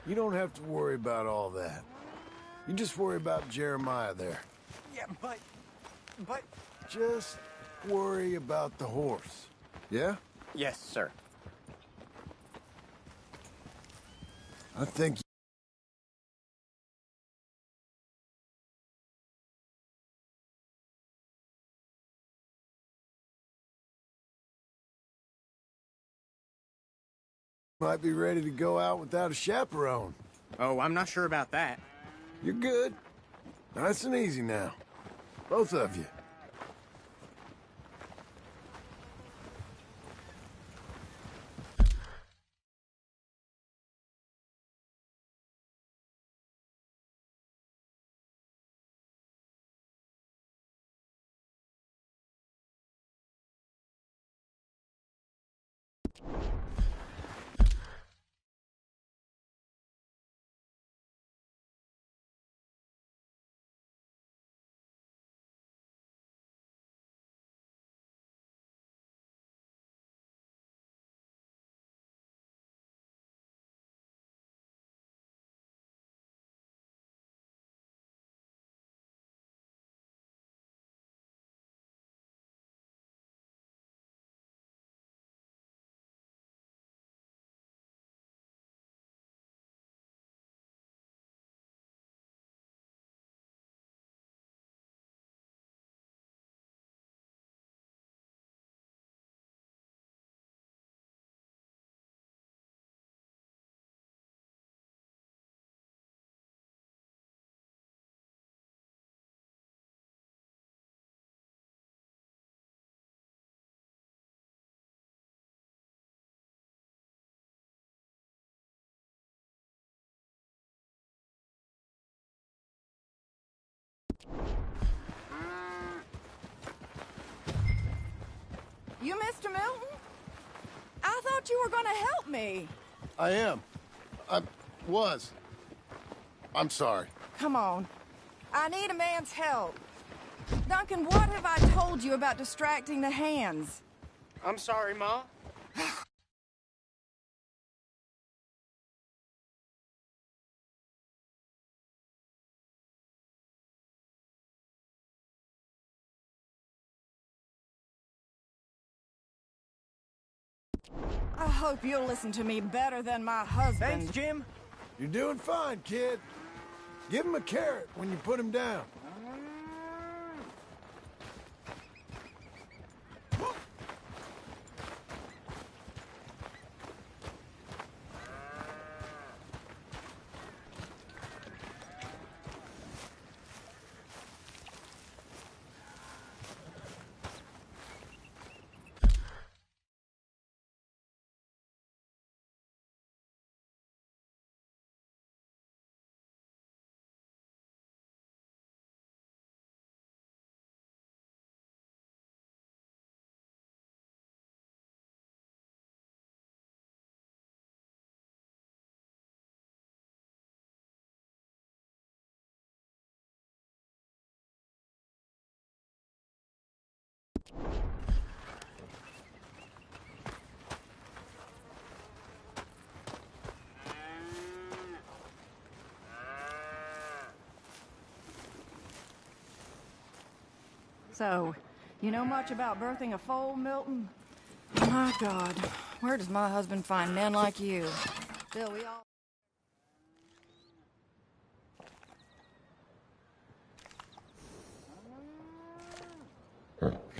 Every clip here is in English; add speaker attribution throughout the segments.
Speaker 1: You don't have to worry about all that. You just worry about Jeremiah there.
Speaker 2: Yeah, but...
Speaker 1: Just worry about the horse. Yeah?
Speaker 2: Yes, sir.
Speaker 1: I think you might be ready to go out without a chaperone.
Speaker 2: Oh, I'm not sure about that.
Speaker 1: You're good. Nice and easy now. Both of you.
Speaker 3: You, Mr. Milton? I thought you were gonna help me.
Speaker 1: I am. I was. I'm sorry.
Speaker 3: Come on. I need a man's help. Duncan, what have I told you about distracting the hands?
Speaker 2: I'm sorry, Ma.
Speaker 3: I hope you'll listen to me better than my husband.
Speaker 2: Thanks, Jim.
Speaker 1: You're doing fine, kid. Give him a carrot when you put him down.
Speaker 3: So, you know much about birthing a foal, Milton? My God, where does my husband find men like you? Bill, we all...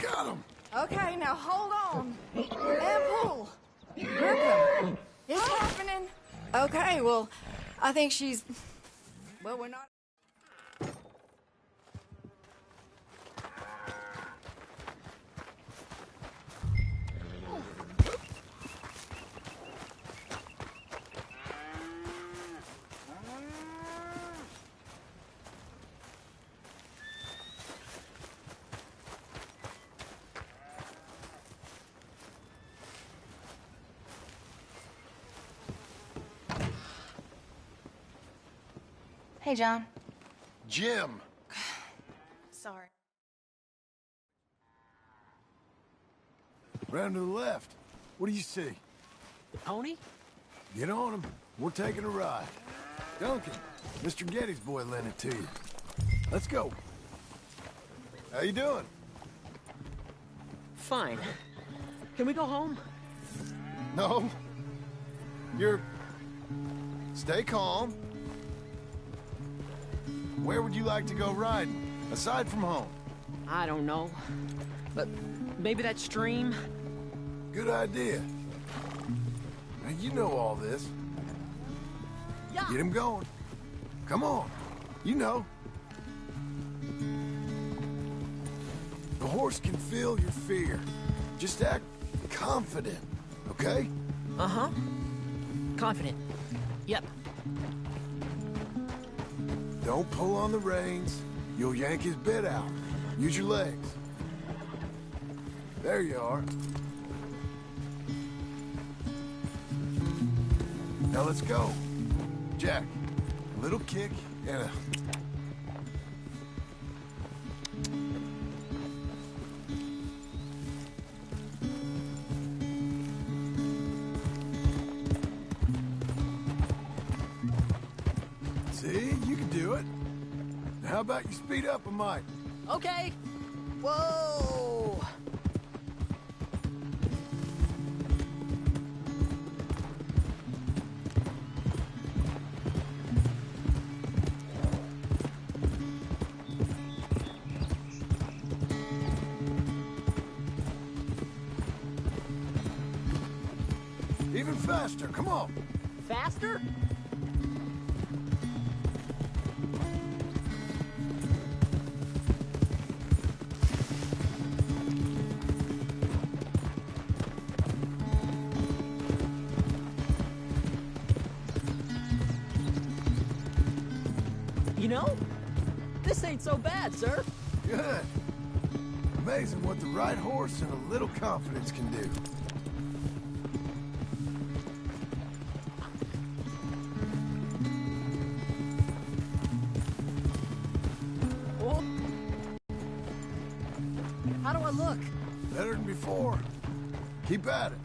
Speaker 1: Got him!
Speaker 3: Okay, now hold on. And pull. Griffin, it's happening. Okay, well, I think she's... Well, we're not...
Speaker 4: Hey, John.
Speaker 1: Jim!
Speaker 4: Sorry.
Speaker 1: Round to the left. What do you see?
Speaker 2: The pony?
Speaker 1: Get on him. We're taking a ride. Duncan, Mr. Getty's boy lent it to you. Let's go. How you doing?
Speaker 5: Fine. Can we go home?
Speaker 1: No. You're... Stay calm. Where would you like to go riding, aside from home?
Speaker 5: I don't know. But maybe that stream?
Speaker 1: Good idea. Now, you know all this.
Speaker 5: Yeah.
Speaker 1: Get him going. Come on. You know. The horse can feel your fear. Just act confident, okay?
Speaker 5: Uh-huh. Confident. Yep.
Speaker 1: Don't pull on the reins. You'll yank his bit out. Use your legs. There you are. Now let's go. Jack, a little kick and a... See, you can do it. Now how about you speed up a mite?
Speaker 5: Okay. Whoa!
Speaker 1: Even faster, come on.
Speaker 5: Faster? You know, this ain't so bad, sir.
Speaker 1: Good. Amazing what the right horse and a little confidence can do.
Speaker 5: Oh. How do I look?
Speaker 1: Better than before. Keep at it.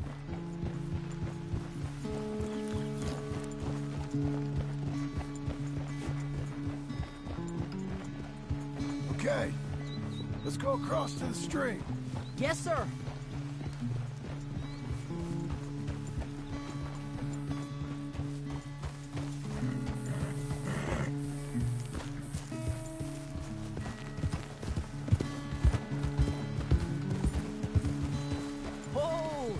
Speaker 1: Okay. Let's go across to the stream.
Speaker 5: Yes, sir. Hold!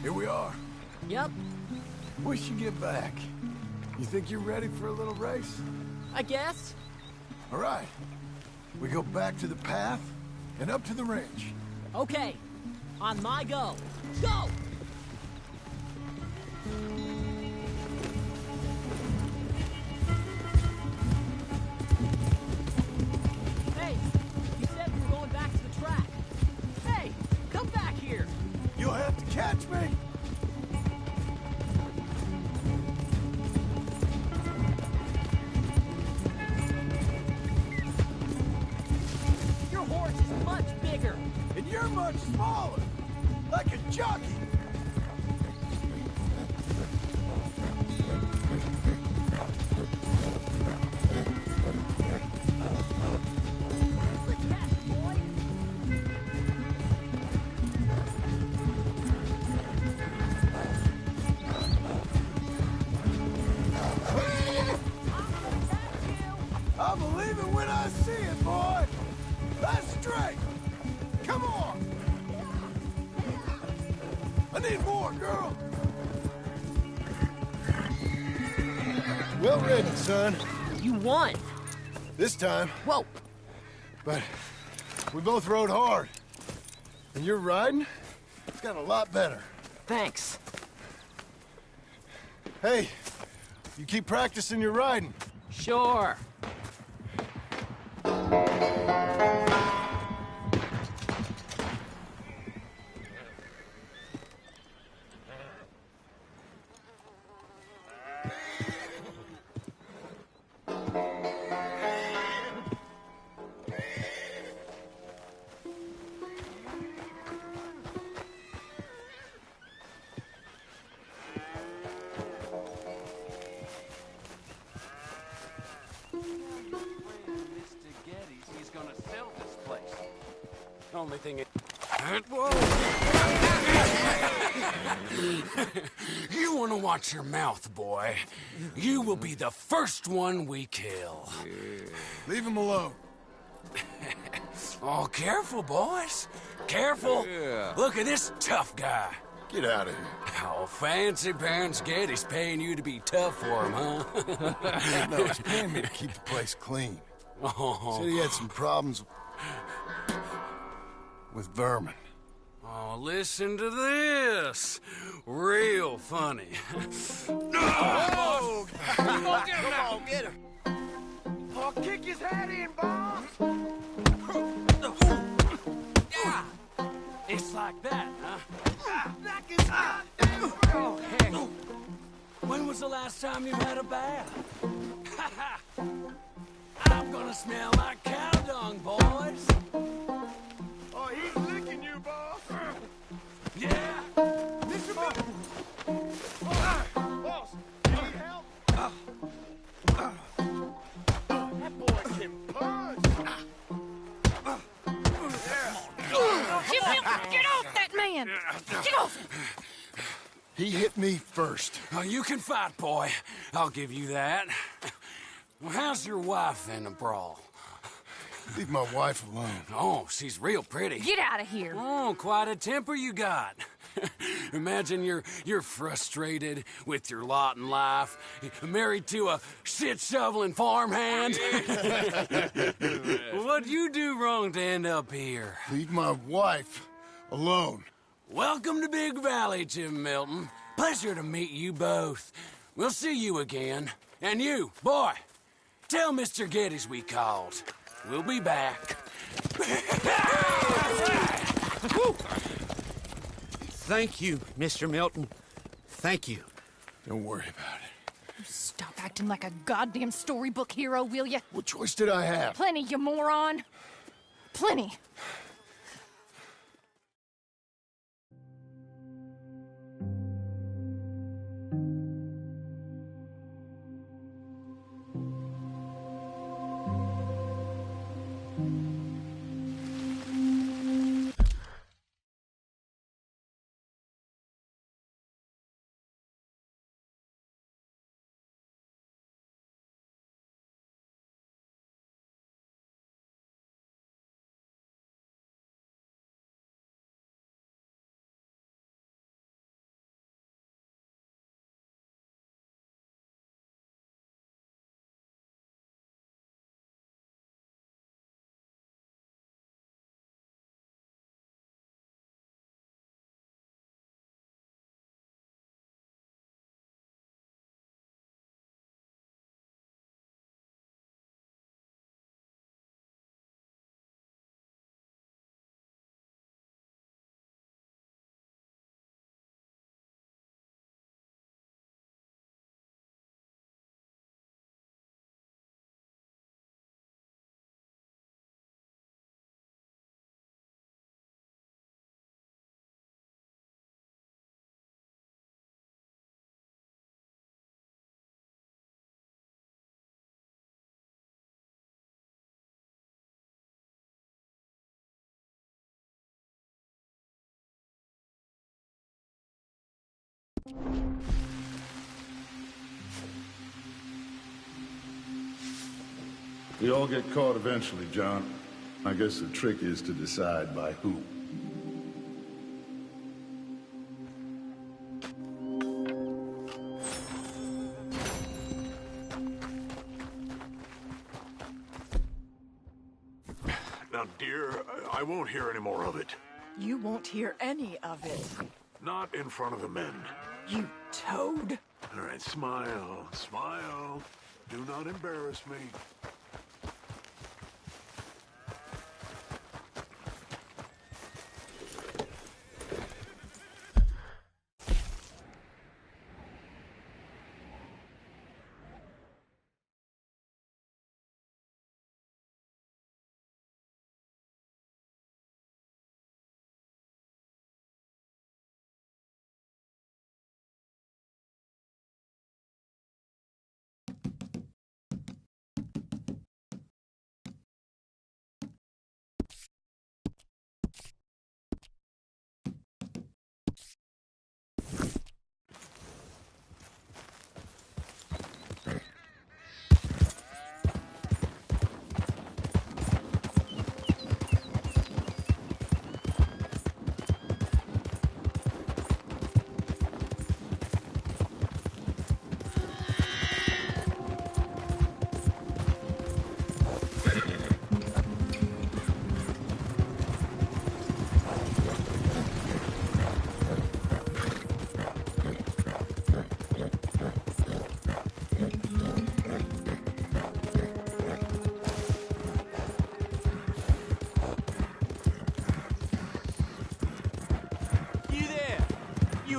Speaker 1: Here we are.
Speaker 5: Yep,
Speaker 1: We should get back. You think you're ready for a little race?
Speaker 5: I guess.
Speaker 1: All right. We go back to the path and up to the ranch.
Speaker 5: Okay, on my go. Go! Hey, you said we were going back to the track. Hey, come back here.
Speaker 1: You'll have to catch me.
Speaker 5: Your horse is much bigger.
Speaker 1: And you're much smaller. Like a jockey.
Speaker 5: Let's catch it, boy.
Speaker 1: I believe it when I see it, boy. That's straight. Come on. I need more, girl. Well ridden, son.
Speaker 5: You won.
Speaker 1: This time,
Speaker 5: Whoa.
Speaker 1: but we both rode hard. And your riding, it's got a lot better.
Speaker 5: Thanks.
Speaker 1: Hey, you keep practicing your riding.
Speaker 5: Sure.
Speaker 6: Only thing is... Whoa! You want to watch your mouth, boy. You will be the first one we kill.
Speaker 1: Leave him alone.
Speaker 6: Oh, careful, boys. Careful.
Speaker 7: Yeah.
Speaker 6: Look at this tough guy.
Speaker 1: Get out of here.
Speaker 6: Oh, fancy pants Getty's paying you to be tough for him, huh?
Speaker 1: No, he's paying me to keep the place clean.
Speaker 6: Oh.
Speaker 1: Said he had some problems with vermin.
Speaker 6: Oh, listen to this. Real funny.
Speaker 2: Oh! Come on, get him. Oh, kick his head in, boss.
Speaker 6: It's like that, huh?
Speaker 2: Knock his goddamn throat.
Speaker 6: Hey, when was the last time you had a bath? I'm gonna smell like cow dung, boys.
Speaker 2: Oh, he's licking you, boss.
Speaker 6: Yeah.
Speaker 2: Mr. Milton. Boss, you need help? That boy can punch.
Speaker 3: Get off that man! Get off!
Speaker 1: He hit me first.
Speaker 6: Oh, you can fight, boy. I'll give you that. Well, how's your wife in a brawl?
Speaker 1: Leave my wife alone.
Speaker 6: Oh, she's real pretty.
Speaker 3: Get out of here!
Speaker 6: Oh, quite a temper you got. Imagine you're frustrated with your lot in life, married to a shit-shoveling farmhand. What'd you do wrong to end up here?
Speaker 1: Leave my wife alone.
Speaker 6: Welcome to Big Valley, Jim Milton. Pleasure to meet you both. We'll see you again. And you, boy, tell Mr. Geddes we called. We'll be back.
Speaker 2: Thank you, Mr. Milton. Thank you.
Speaker 1: Don't worry about it.
Speaker 3: Stop acting like a goddamn storybook hero, will you?
Speaker 1: What choice did I have?
Speaker 3: Plenty, you moron. Plenty.
Speaker 8: We all get caught eventually, John. I guess the trick is to decide by who.
Speaker 9: Now, dear, I won't hear any more of it.
Speaker 10: You won't hear any of it.
Speaker 9: Not in front of the men.
Speaker 10: You toad.
Speaker 9: All right, smile, smile. Do not embarrass me.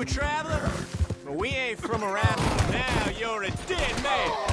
Speaker 2: You a traveler? Well, we ain't from around. Now you're a dead man.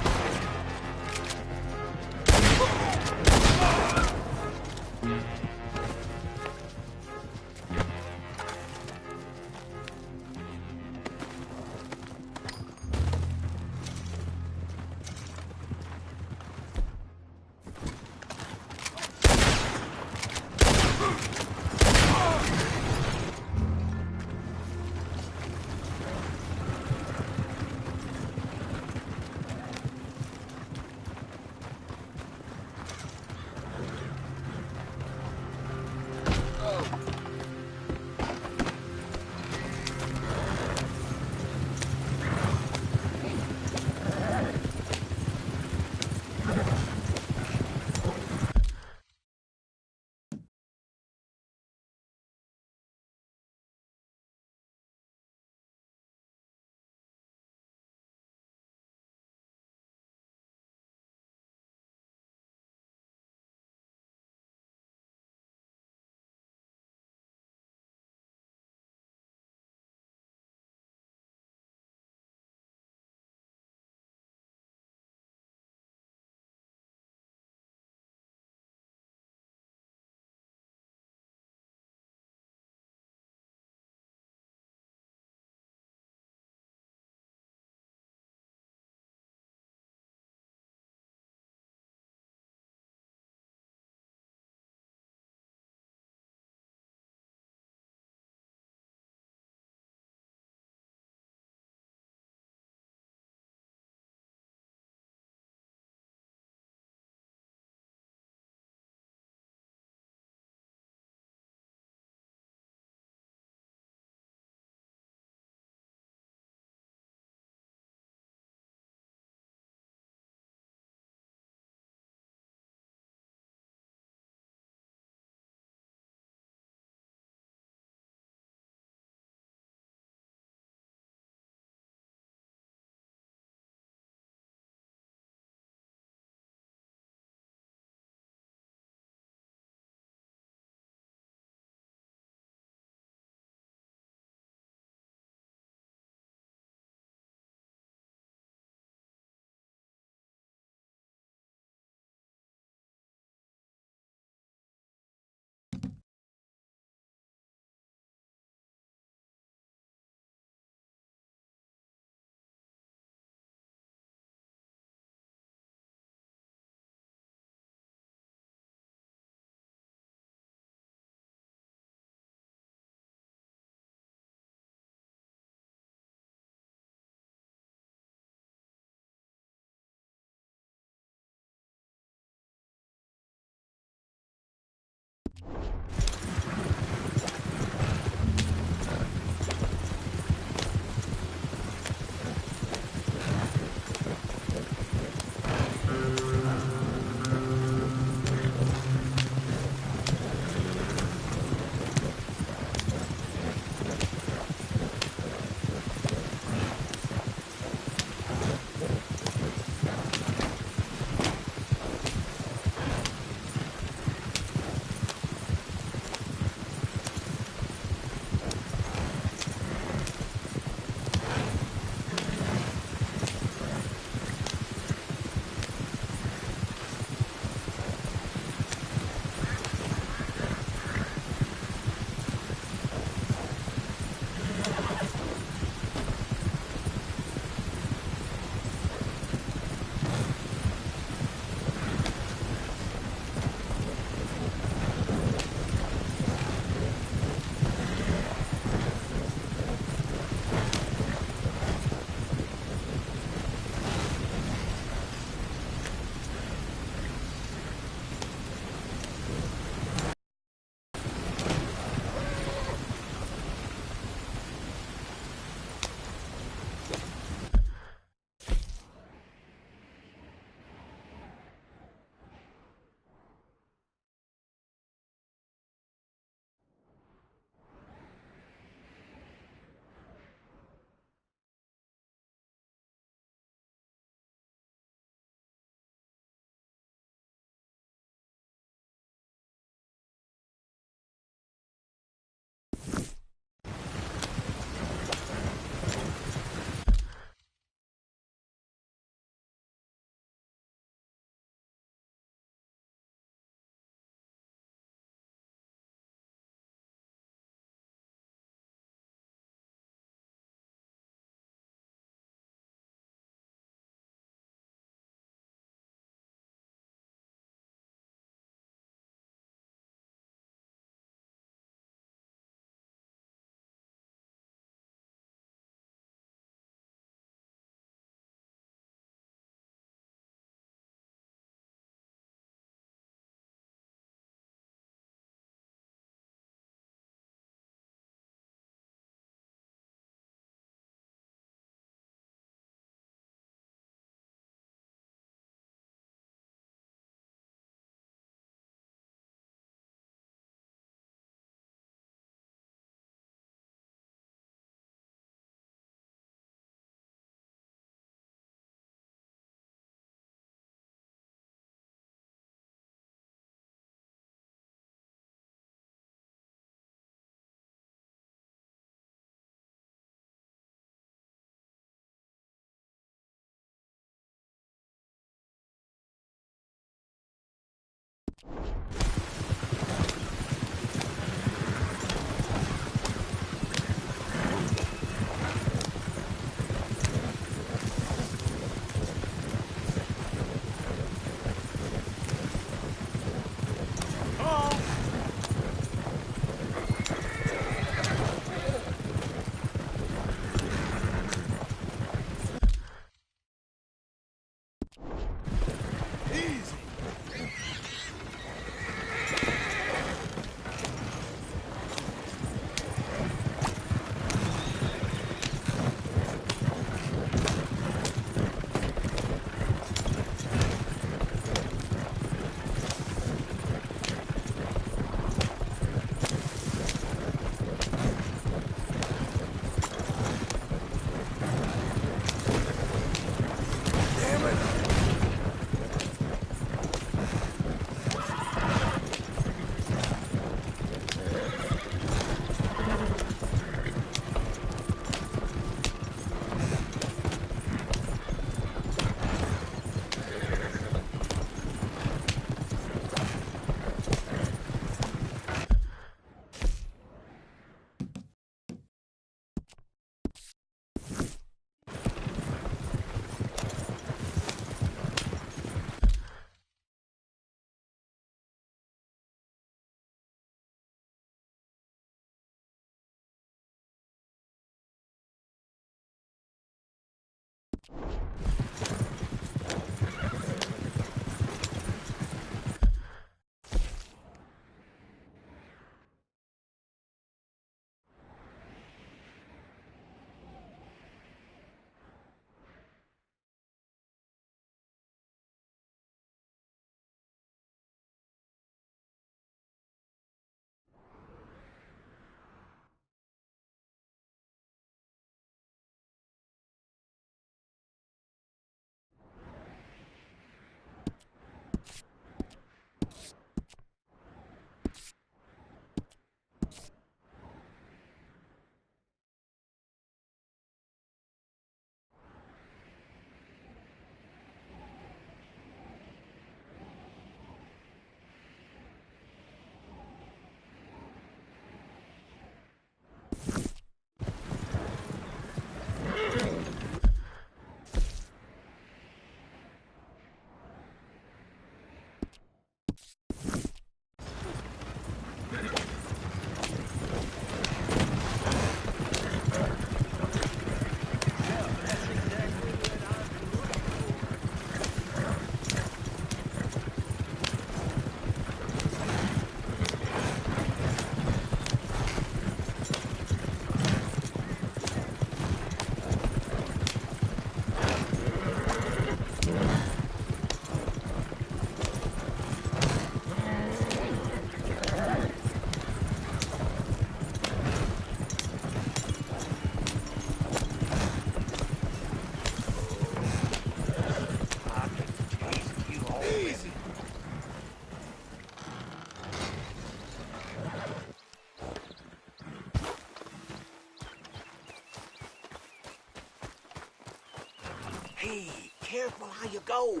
Speaker 9: Hey, careful how you go.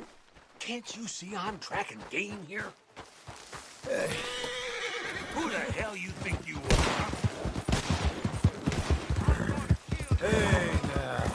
Speaker 9: Can't you see I'm tracking game here? Hey. Who the hell you think you are?
Speaker 1: Hey, now.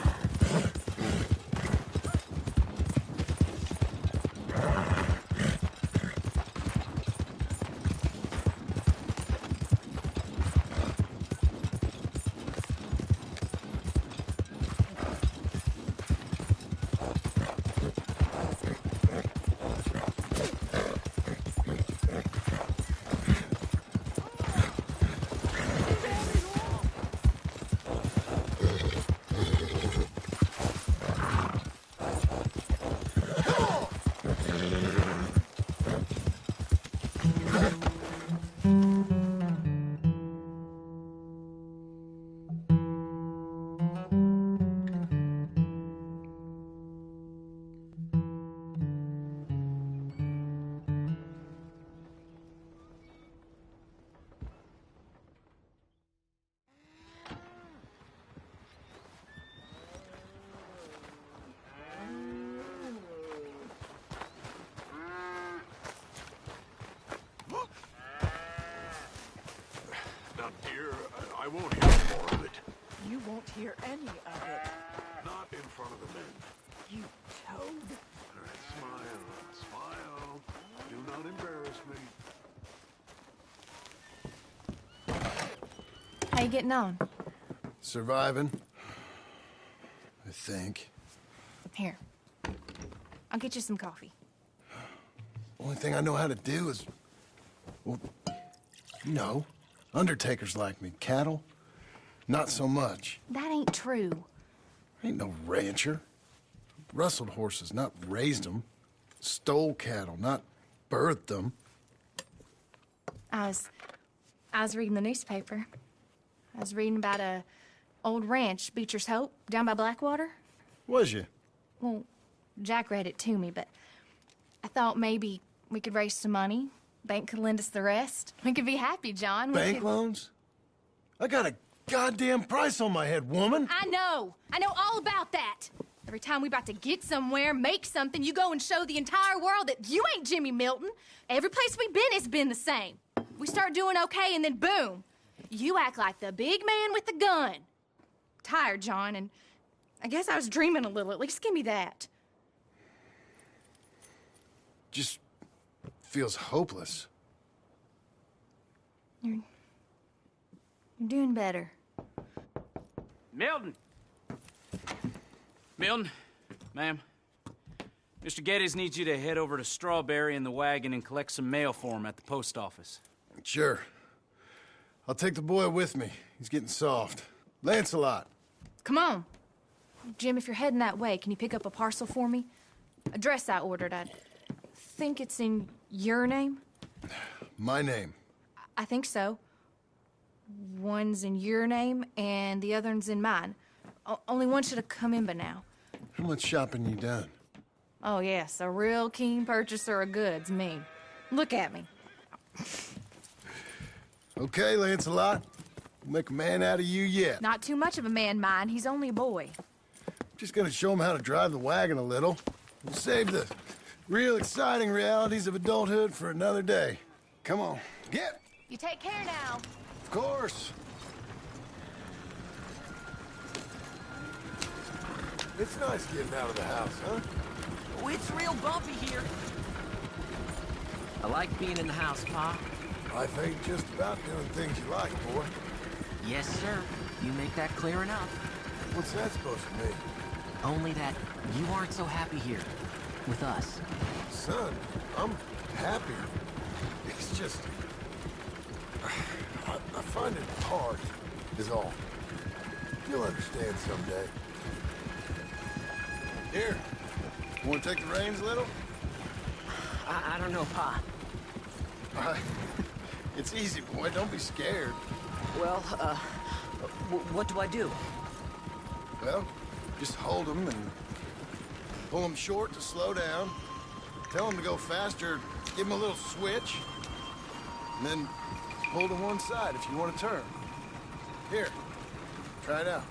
Speaker 9: Now, dear, I won't hear more of it.
Speaker 10: You won't hear any of it.
Speaker 9: Not in front of the men.
Speaker 10: You toad.
Speaker 9: All right, smile, smile. Do not embarrass me.
Speaker 4: How you getting on?
Speaker 1: Surviving. I think.
Speaker 4: Here. I'll get you some coffee.
Speaker 1: Only thing I know how to do is... Well, you know, undertakers like me. Cattle, not so much.
Speaker 4: That ain't true.
Speaker 1: I ain't no rancher. Rustled horses, not raised them. Stole cattle, not birthed them.
Speaker 4: I was reading the newspaper. I was reading about a old ranch, Beecher's Hope, down by Blackwater.
Speaker 1: Was you?
Speaker 4: Well, Jack read it to me, but I thought maybe we could raise some money. Bank could lend us the rest. We could be happy, John.
Speaker 1: Bank loans? I got a goddamn price on my head, woman.
Speaker 4: I know all about that. Every time we about to get somewhere, make something, you go and show the entire world that you ain't Jimmy Milton. Every place we've been has been the same. We start doing okay, and then boom, you act like the big man with the gun. Tired, John, and I guess I was dreaming a little. At least give me that.
Speaker 1: Just feels hopeless.
Speaker 4: You're doing better.
Speaker 7: Milton! Milton, ma'am. Mr. Geddes needs you to head over to Strawberry in the wagon and collect some mail for him at the post office.
Speaker 1: Sure. I'll take the boy with me. He's getting soft. Lancelot.
Speaker 4: Come on. Jim, if you're heading that way, can you pick up a parcel for me? A dress I ordered. I think it's in your name?
Speaker 1: My name.
Speaker 4: I think so. One's in your name, and the other one's in mine. Only one should have come in by now.
Speaker 1: How much shopping you done?
Speaker 4: Oh, yes, a real keen purchaser of goods, me. Look at me.
Speaker 1: Okay, Lancelot. We'll make a man out of you yet.
Speaker 4: Not too much of a man, mine. He's only a boy.
Speaker 1: Just gonna show him how to drive the wagon a little. We'll save the real exciting realities of adulthood for another day. Come on, get!
Speaker 4: You take care now.
Speaker 1: Of course. It's nice getting out of the house, huh?
Speaker 5: Oh, it's real bumpy here.
Speaker 11: I like being in the house, Pa.
Speaker 1: Life ain't just about doing things you like, boy.
Speaker 11: Yes, sir. You make that clear enough.
Speaker 1: What's that supposed to mean?
Speaker 11: Only that you aren't so happy here. With us.
Speaker 1: Son, I'm happier. It's just... I find it hard, is all. You'll understand someday. Here, you want to take the reins a little?
Speaker 11: I don't know, Pa.
Speaker 1: It's easy, boy. Don't be scared.
Speaker 11: Well, what do I do?
Speaker 1: Well, just hold them and pull them short to slow down. Tell them to go faster, give them a little switch. And then pull to one side if you want to turn. Here, try it out.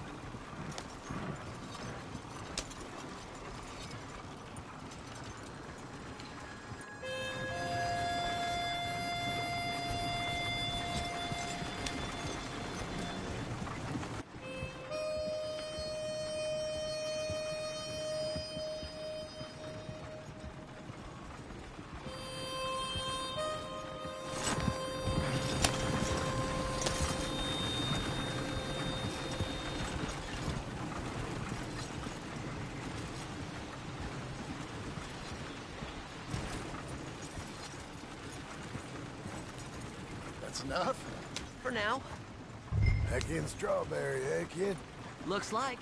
Speaker 1: That's enough?
Speaker 11: For now.
Speaker 1: Heck in strawberry, eh, kid?
Speaker 11: Looks like.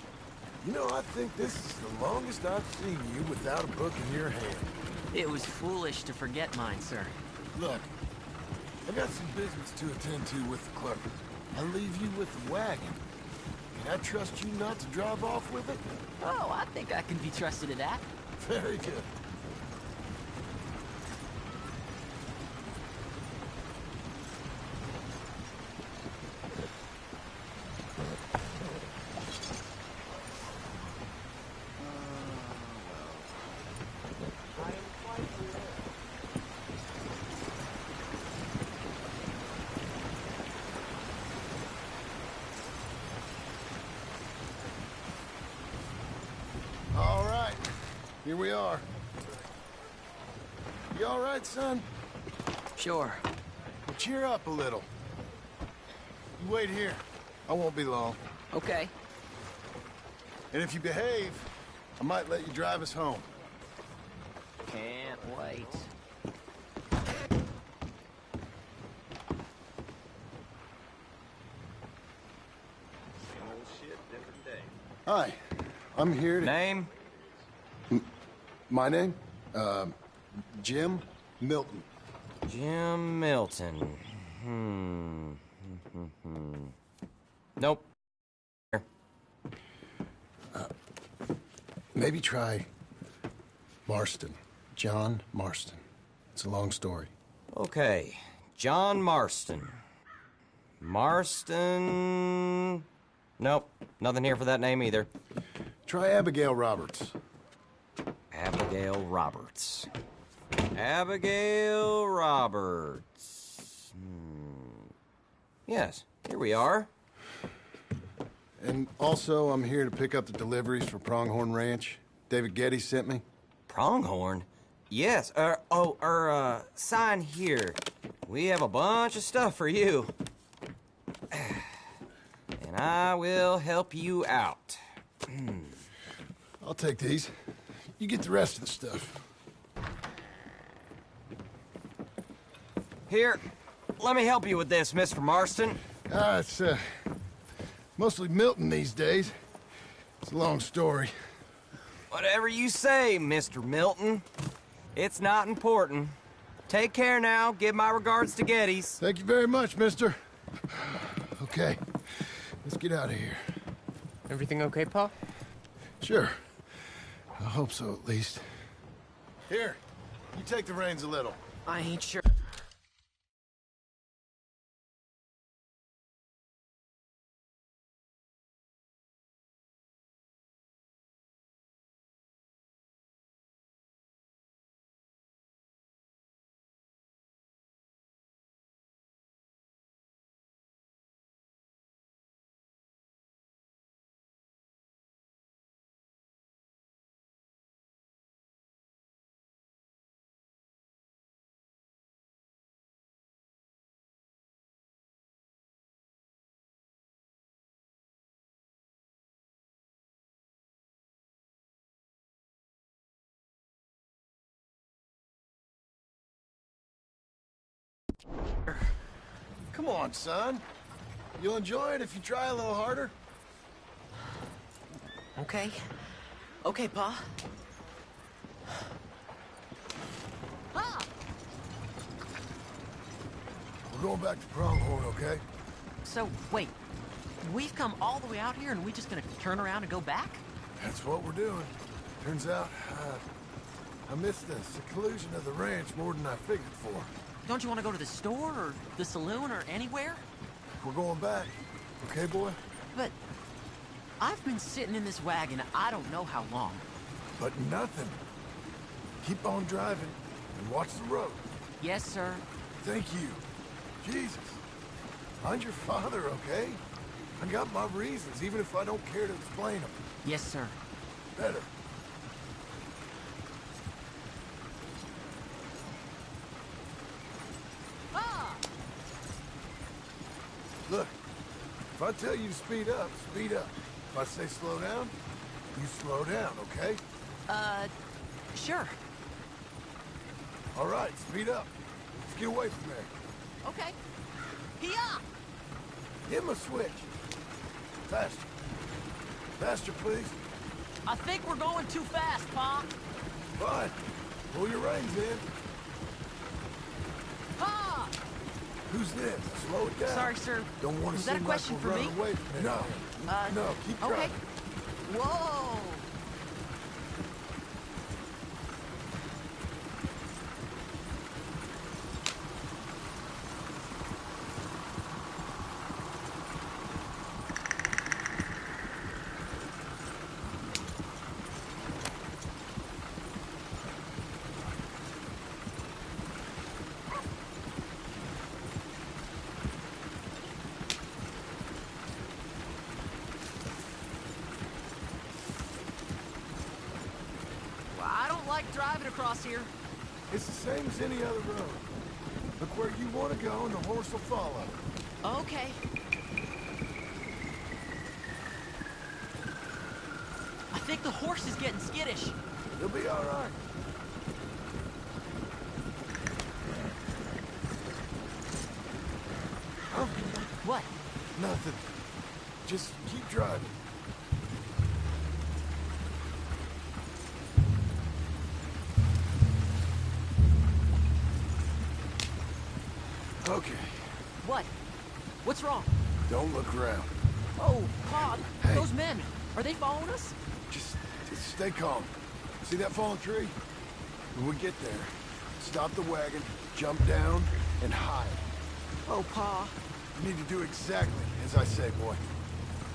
Speaker 1: You know, I think this is the longest I've seen you without a book in your hand.
Speaker 11: It was foolish to forget mine, sir.
Speaker 1: Look, I got some business to attend to with the clerk. I'll leave you with the wagon. Can I trust you not to drive off with it?
Speaker 11: Oh, I think I can be trusted to that.
Speaker 1: Very good. All right, here we are. You all right, son?
Speaker 11: Sure.
Speaker 1: Well, cheer up a little. You wait here. I won't be long.
Speaker 11: Okay.
Speaker 1: And if you behave, I might let you drive us home.
Speaker 11: Can't wait.
Speaker 1: Hi, I'm here to...
Speaker 12: Name?
Speaker 1: My name? Jim Milton.
Speaker 12: Jim Milton. Nope.
Speaker 1: Maybe try Marston. John Marston. It's a long story.
Speaker 12: Okay. John Marston. Marston... Nope. Nothing here for that name either.
Speaker 1: Try Abigail Roberts.
Speaker 12: Abigail Roberts. Abigail Roberts. Yes, here we are.
Speaker 1: And also, I'm here to pick up the deliveries for Pronghorn Ranch. David Getty sent me.
Speaker 12: Pronghorn? Yes, sign here. We have a bunch of stuff for you. And I will help you out.
Speaker 1: I'll take these. You get the rest of the stuff.
Speaker 12: Here, let me help you with this, Mr. Marston.
Speaker 1: It's, mostly Milton these days. It's a long story.
Speaker 12: Whatever you say, Mr. Milton. It's not important. Take care now. Give my regards to Geddes.
Speaker 1: Thank you very much, mister. Okay, let's get out of here.
Speaker 13: Everything okay, Pa?
Speaker 1: Sure. I hope so, at least. Here, you take the reins a little.
Speaker 11: I ain't sure.
Speaker 1: Come on, son. You'll enjoy it if you try a little harder.
Speaker 11: Okay. Okay, Pa.
Speaker 1: We're going back to Pronghorn, okay?
Speaker 11: So, wait. We've come all the way out here and we just gonna turn around and go back?
Speaker 1: That's what we're doing. Turns out, I missed the seclusion of the ranch more than I figured for.
Speaker 11: Don't you want to go to the store or the saloon or anywhere?
Speaker 1: We're going back. Okay, boy?
Speaker 11: But I've been sitting in this wagon I don't know how long.
Speaker 1: But nothing. Keep on driving and watch the road.
Speaker 11: Yes, sir.
Speaker 1: Thank you. Jesus. Find your father, okay? I got my reasons, even if I don't care to explain them.
Speaker 11: Yes, sir.
Speaker 1: Better. Look, if I tell you to speed up, speed up. If I say slow down, you slow down, okay?
Speaker 11: Sure.
Speaker 1: All right, speed up. Let's get away from there.
Speaker 11: Okay. Here!
Speaker 1: Give him a switch. Faster. Faster, please.
Speaker 11: I think we're going too fast, Pa.
Speaker 1: Fine. Pull your reins in.
Speaker 11: Pa!
Speaker 1: Who's this? Slow it down.
Speaker 11: Sorry, sir.
Speaker 1: Don't want to
Speaker 11: Was that a
Speaker 1: seem
Speaker 11: question
Speaker 1: like
Speaker 11: for
Speaker 1: we're
Speaker 11: me?
Speaker 1: running away from it. No, keep
Speaker 11: okay.
Speaker 1: driving.
Speaker 11: Whoa! I don't like driving across here.
Speaker 1: It's the same as any other road. Look where you want to go and the horse will follow.
Speaker 11: Okay. I think the horse is getting skittish.
Speaker 1: You'll be all right. Huh?
Speaker 11: What?
Speaker 1: Nothing. Just keep driving. Okay.
Speaker 11: What? What's wrong?
Speaker 1: Don't look around.
Speaker 11: Oh, Pa,
Speaker 1: Hey.
Speaker 11: those men, are they following us?
Speaker 1: Just stay calm. See that fallen tree? When we get there, stop the wagon, jump down, and hide.
Speaker 11: Oh, Pa.
Speaker 1: You need to do exactly as I say, boy.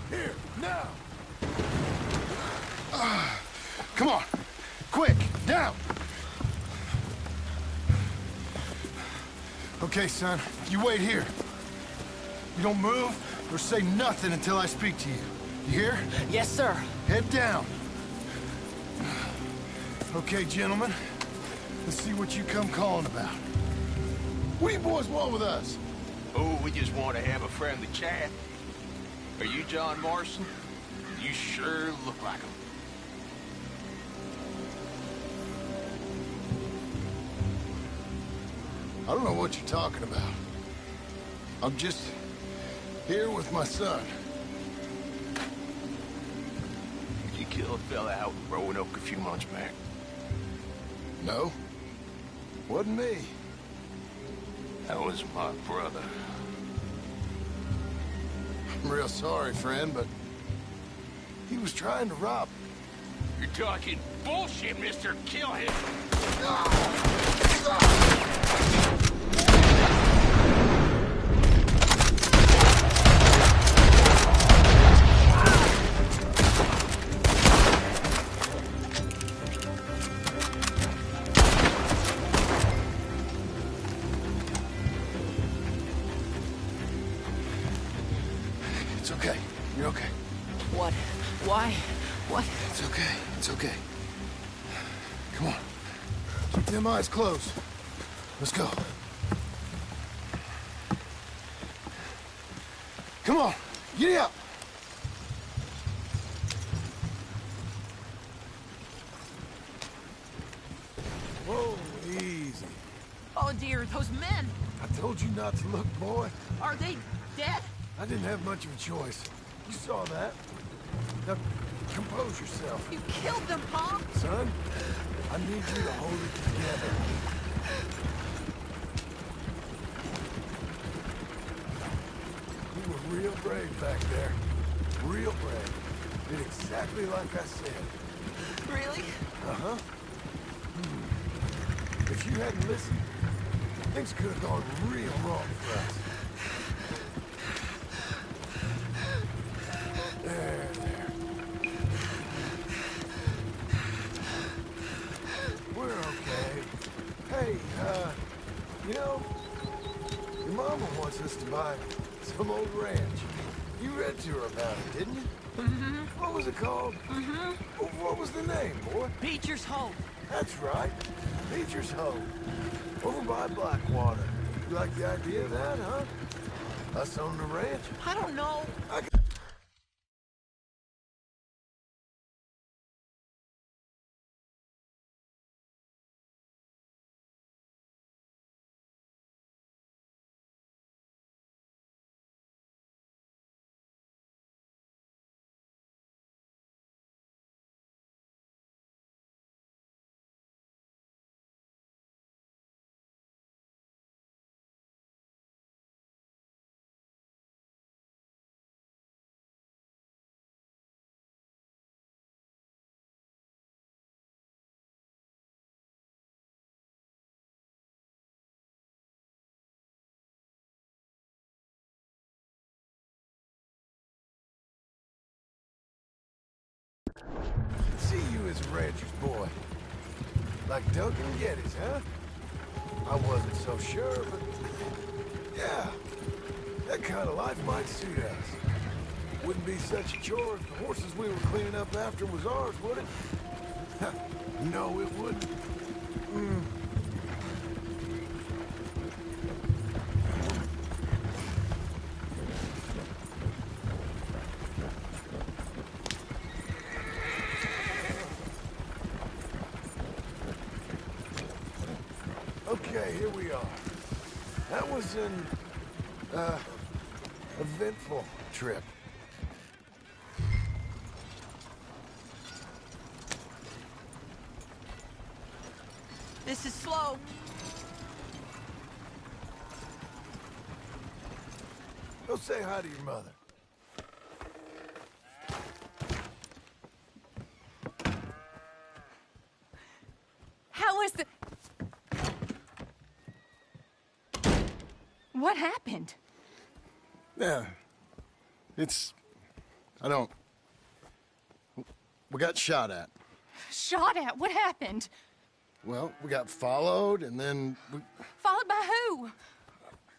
Speaker 1: Here, now! Come on! Quick, down! Okay, son, you wait here. You don't move or say nothing until I speak to you. You hear?
Speaker 11: Yes, sir.
Speaker 1: Head down. Okay, gentlemen. Let's see what you come calling about. What do you boys want with us?
Speaker 9: Oh, we just want to have a friendly chat. Are you John Morrison? You sure look like him.
Speaker 1: I don't know what you're talking about. I'm just here with my son.
Speaker 9: Did you kill a fella out in Roanoke a few months back?
Speaker 1: No, wasn't me.
Speaker 9: That was my brother.
Speaker 1: I'm real sorry, friend, but he was trying to rob me.
Speaker 9: You're talking bullshit, mister. Kill him.
Speaker 1: It's okay. You're okay.
Speaker 11: What? Why? What?
Speaker 1: It's okay. It's okay. Come on. Keep them eyes closed. Let's go. Come on. Giddy up. Whoa, easy.
Speaker 11: Oh dear, those men!
Speaker 1: I told you not to look, boy.
Speaker 11: Are they dead?
Speaker 1: I didn't have much of a choice. You saw that. Now, compose yourself.
Speaker 11: You killed them, Pop!
Speaker 1: Son, I need you to hold it together. You were real brave back there. Real brave. Did exactly like I said.
Speaker 11: Really?
Speaker 1: Uh-huh. If you hadn't listened, things could have gone real wrong for us. There. We're okay. Hey, you know, your mama wants us to buy some old ranch. You read to her about it, didn't you?
Speaker 11: Mm-hmm.
Speaker 1: What was it called?
Speaker 11: Mm-hmm.
Speaker 1: What was the name, boy?
Speaker 11: Beecher's Hope.
Speaker 1: That's right. Beecher's Hope. Over by Blackwater. You like the idea of that, huh? Us on the ranch?
Speaker 11: I don't know.
Speaker 1: See you as a rancher's boy. Like Duncan Geddes, huh? I wasn't so sure, but... yeah, that kind of life might suit us. Wouldn't be such a chore if the horses we were cleaning up after was ours, would it? No, it wouldn't. Okay, here we are. That was an, eventful trip.
Speaker 11: This is slow.
Speaker 1: Go say hi to your mother.
Speaker 4: How was the... What happened?
Speaker 1: Yeah. I don't... We got shot at.
Speaker 4: Shot at? What happened?
Speaker 1: Well, we got followed, and then
Speaker 4: Followed by who?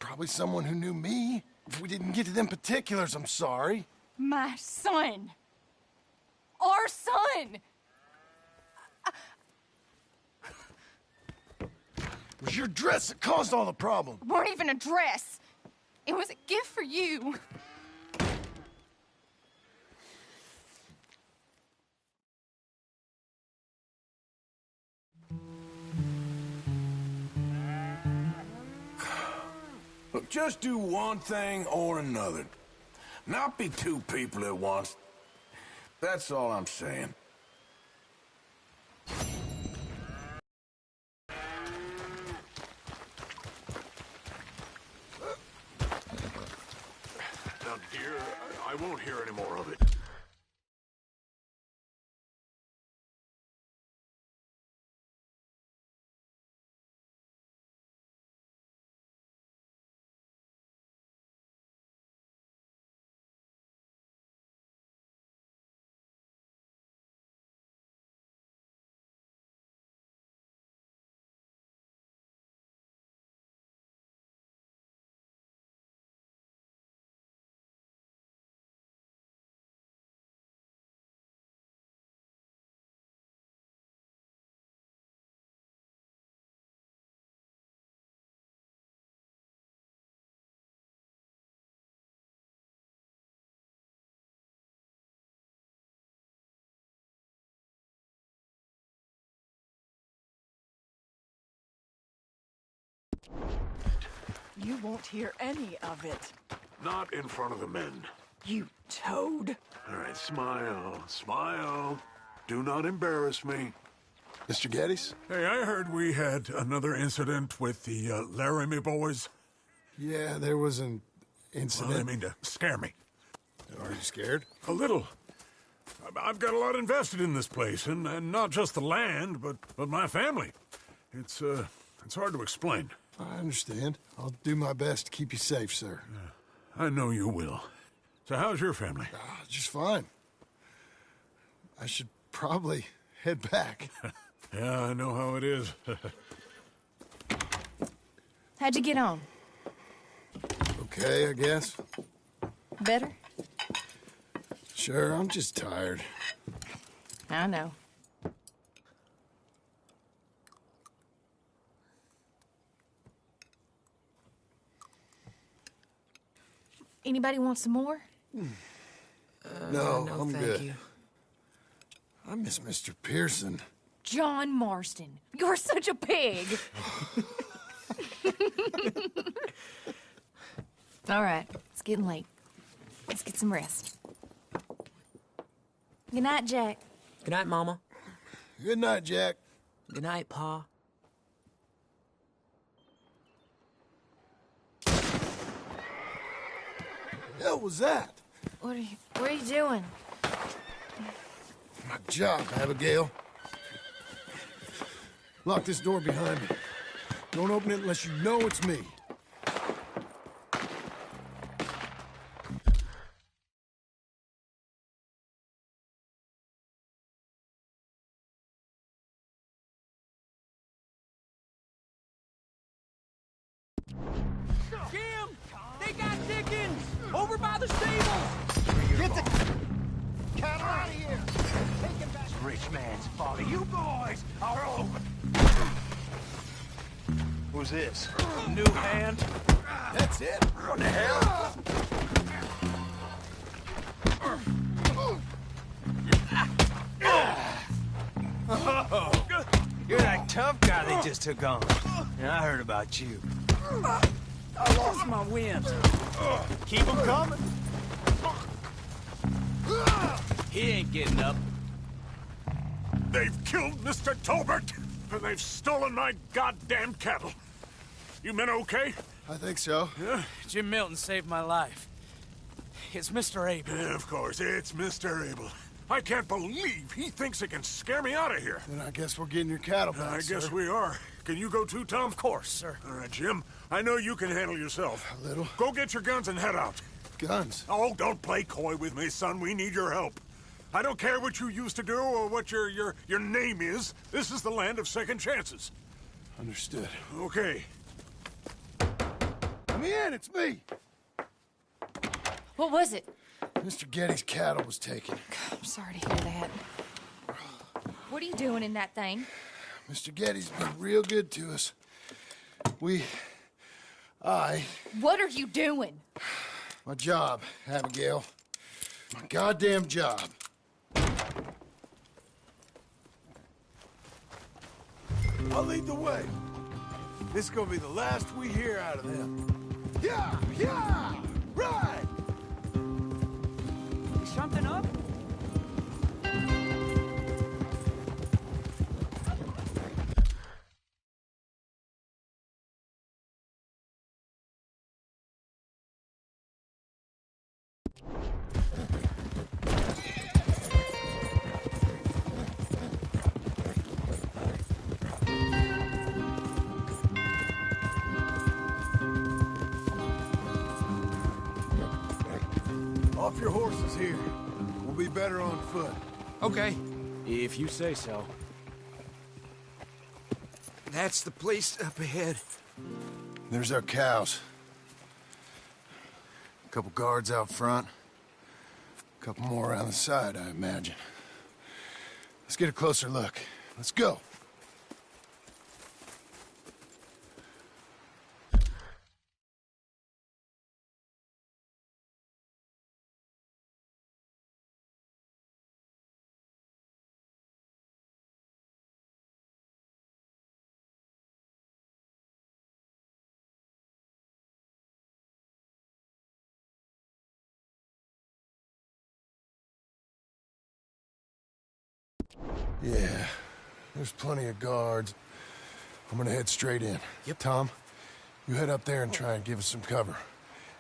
Speaker 1: probably someone who knew me. If we didn't get to them particulars, I'm sorry.
Speaker 4: My son. Our son.
Speaker 1: It was your dress that caused all the problem.
Speaker 4: It weren't even a dress. It was a gift for you.
Speaker 9: Look, just do one thing or another. Not be two people at once. That's all I'm saying.
Speaker 13: Now, dear, I won't hear any more of it.
Speaker 10: You won't hear any of it.
Speaker 8: Not in front of the men.
Speaker 10: You toad.
Speaker 8: All right, smile, smile. Do not embarrass me.
Speaker 1: Mr. Geddes?
Speaker 8: Hey, I heard we had another incident with the Laramie boys.
Speaker 1: Yeah, there was an
Speaker 8: Well,
Speaker 1: incident.
Speaker 8: I mean to scare me.
Speaker 1: Are you scared?
Speaker 8: A little. I've got a lot invested in this place, and not just the land, but my family. It's hard to explain.
Speaker 1: I understand. I'll do my best to keep you safe, sir.
Speaker 8: I know you will. So how's your family?
Speaker 1: Just fine. I should probably head back.
Speaker 8: Yeah, I know how it is.
Speaker 3: How'd you get on?
Speaker 1: Okay, I guess.
Speaker 3: Better?
Speaker 1: Sure, I'm just tired.
Speaker 3: I know. Anybody want some more?
Speaker 1: No,
Speaker 11: no,
Speaker 1: I'm
Speaker 11: thank
Speaker 1: good.
Speaker 11: you.
Speaker 1: I miss Mr. Pearson.
Speaker 4: John Marston, you're such a pig.
Speaker 3: All right, it's getting late. Let's get some rest. Good night, Jack.
Speaker 11: Good night, Mama.
Speaker 1: Good night, Jack.
Speaker 11: Good night, Pa.
Speaker 1: Hell was that?
Speaker 3: What are you doing?
Speaker 1: My job, Abigail. Lock this door behind me. Don't open it unless you know it's me.
Speaker 2: Jim! They got Dickens! Over by the stables!
Speaker 9: Get the cattle out of here! Take him back. Rich man's father. You boys are over. Who's this?
Speaker 2: New hand.
Speaker 1: That's it?
Speaker 9: What the hell? Oh, you're that tough guy they just took on. Yeah, I heard about you.
Speaker 2: I lost my wind.
Speaker 9: Keep them coming.
Speaker 7: He ain't getting up.
Speaker 8: They've killed Mr. Tolbert, and they've stolen my goddamn cattle. You men okay?
Speaker 1: I think so.
Speaker 8: Yeah?
Speaker 7: Jim Milton saved my life. It's Mr. Abel.
Speaker 8: Yeah, of course, it's Mr. Abel. I can't believe he thinks he can scare me out of here.
Speaker 1: Then I guess we're getting your cattle back,
Speaker 8: I guess
Speaker 1: sir.
Speaker 8: we are. Can you go too, Tom?
Speaker 7: Of course, sir.
Speaker 8: All right, Jim. I know you can handle yourself.
Speaker 1: A little.
Speaker 8: Go get your guns and head out.
Speaker 1: Guns?
Speaker 8: Oh, don't play coy with me, son. We need your help. I don't care what you used to do or what your name is. This is the land of second chances.
Speaker 1: Understood.
Speaker 8: Okay.
Speaker 1: Let me in, it's me.
Speaker 4: What was it?
Speaker 1: Mr. Geddes' cattle was taken.
Speaker 4: I'm sorry to hear that. What are you doing in that thing?
Speaker 1: Mr. Geddes been real good to us.
Speaker 4: What are you doing?
Speaker 1: My job, Abigail. My goddamn job.
Speaker 2: I'll lead the way. This is gonna be the last we hear out of them. Yeah! Yeah! Right!
Speaker 5: Something up?
Speaker 1: Off your horses here. We'll be better on foot.
Speaker 7: Okay, if you say so.
Speaker 2: That's the place up ahead.
Speaker 1: There's our cows. A couple guards out front. A couple more around the side, I imagine. Let's get a closer look. Let's go. Yeah, there's plenty of guards. I'm gonna head straight in. Yep. Tom, you head up there and try and give us some cover.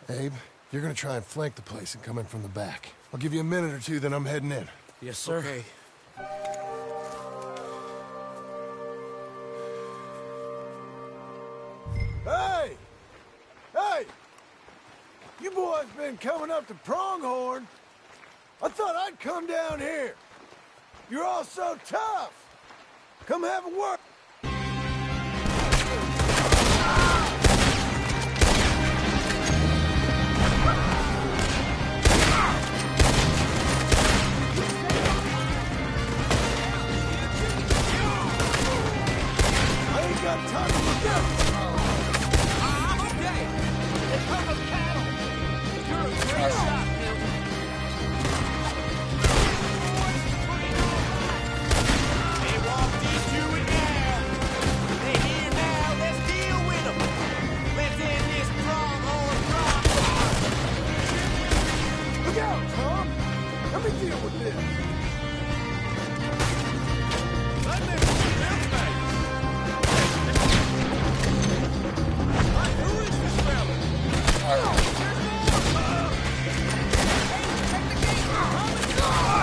Speaker 1: Abe, you're gonna try and flank the place and come in from the back. I'll give you a minute or two, then I'm heading in.
Speaker 7: Yes, sir.
Speaker 1: Okay.
Speaker 2: Hey! Hey! You boys been coming up to Pronghorn? I thought I'd come down here. You're all so tough. Come have a word. I ain't got time to look out.
Speaker 9: I'm okay. It's purple cattle. You're a great shot, Milton. They walked into it now. They're here now. Let's deal with them. Let's end this pronghorn drop.
Speaker 2: Look out, Tom. Let me deal with this. Let me see them face. Who is this fella?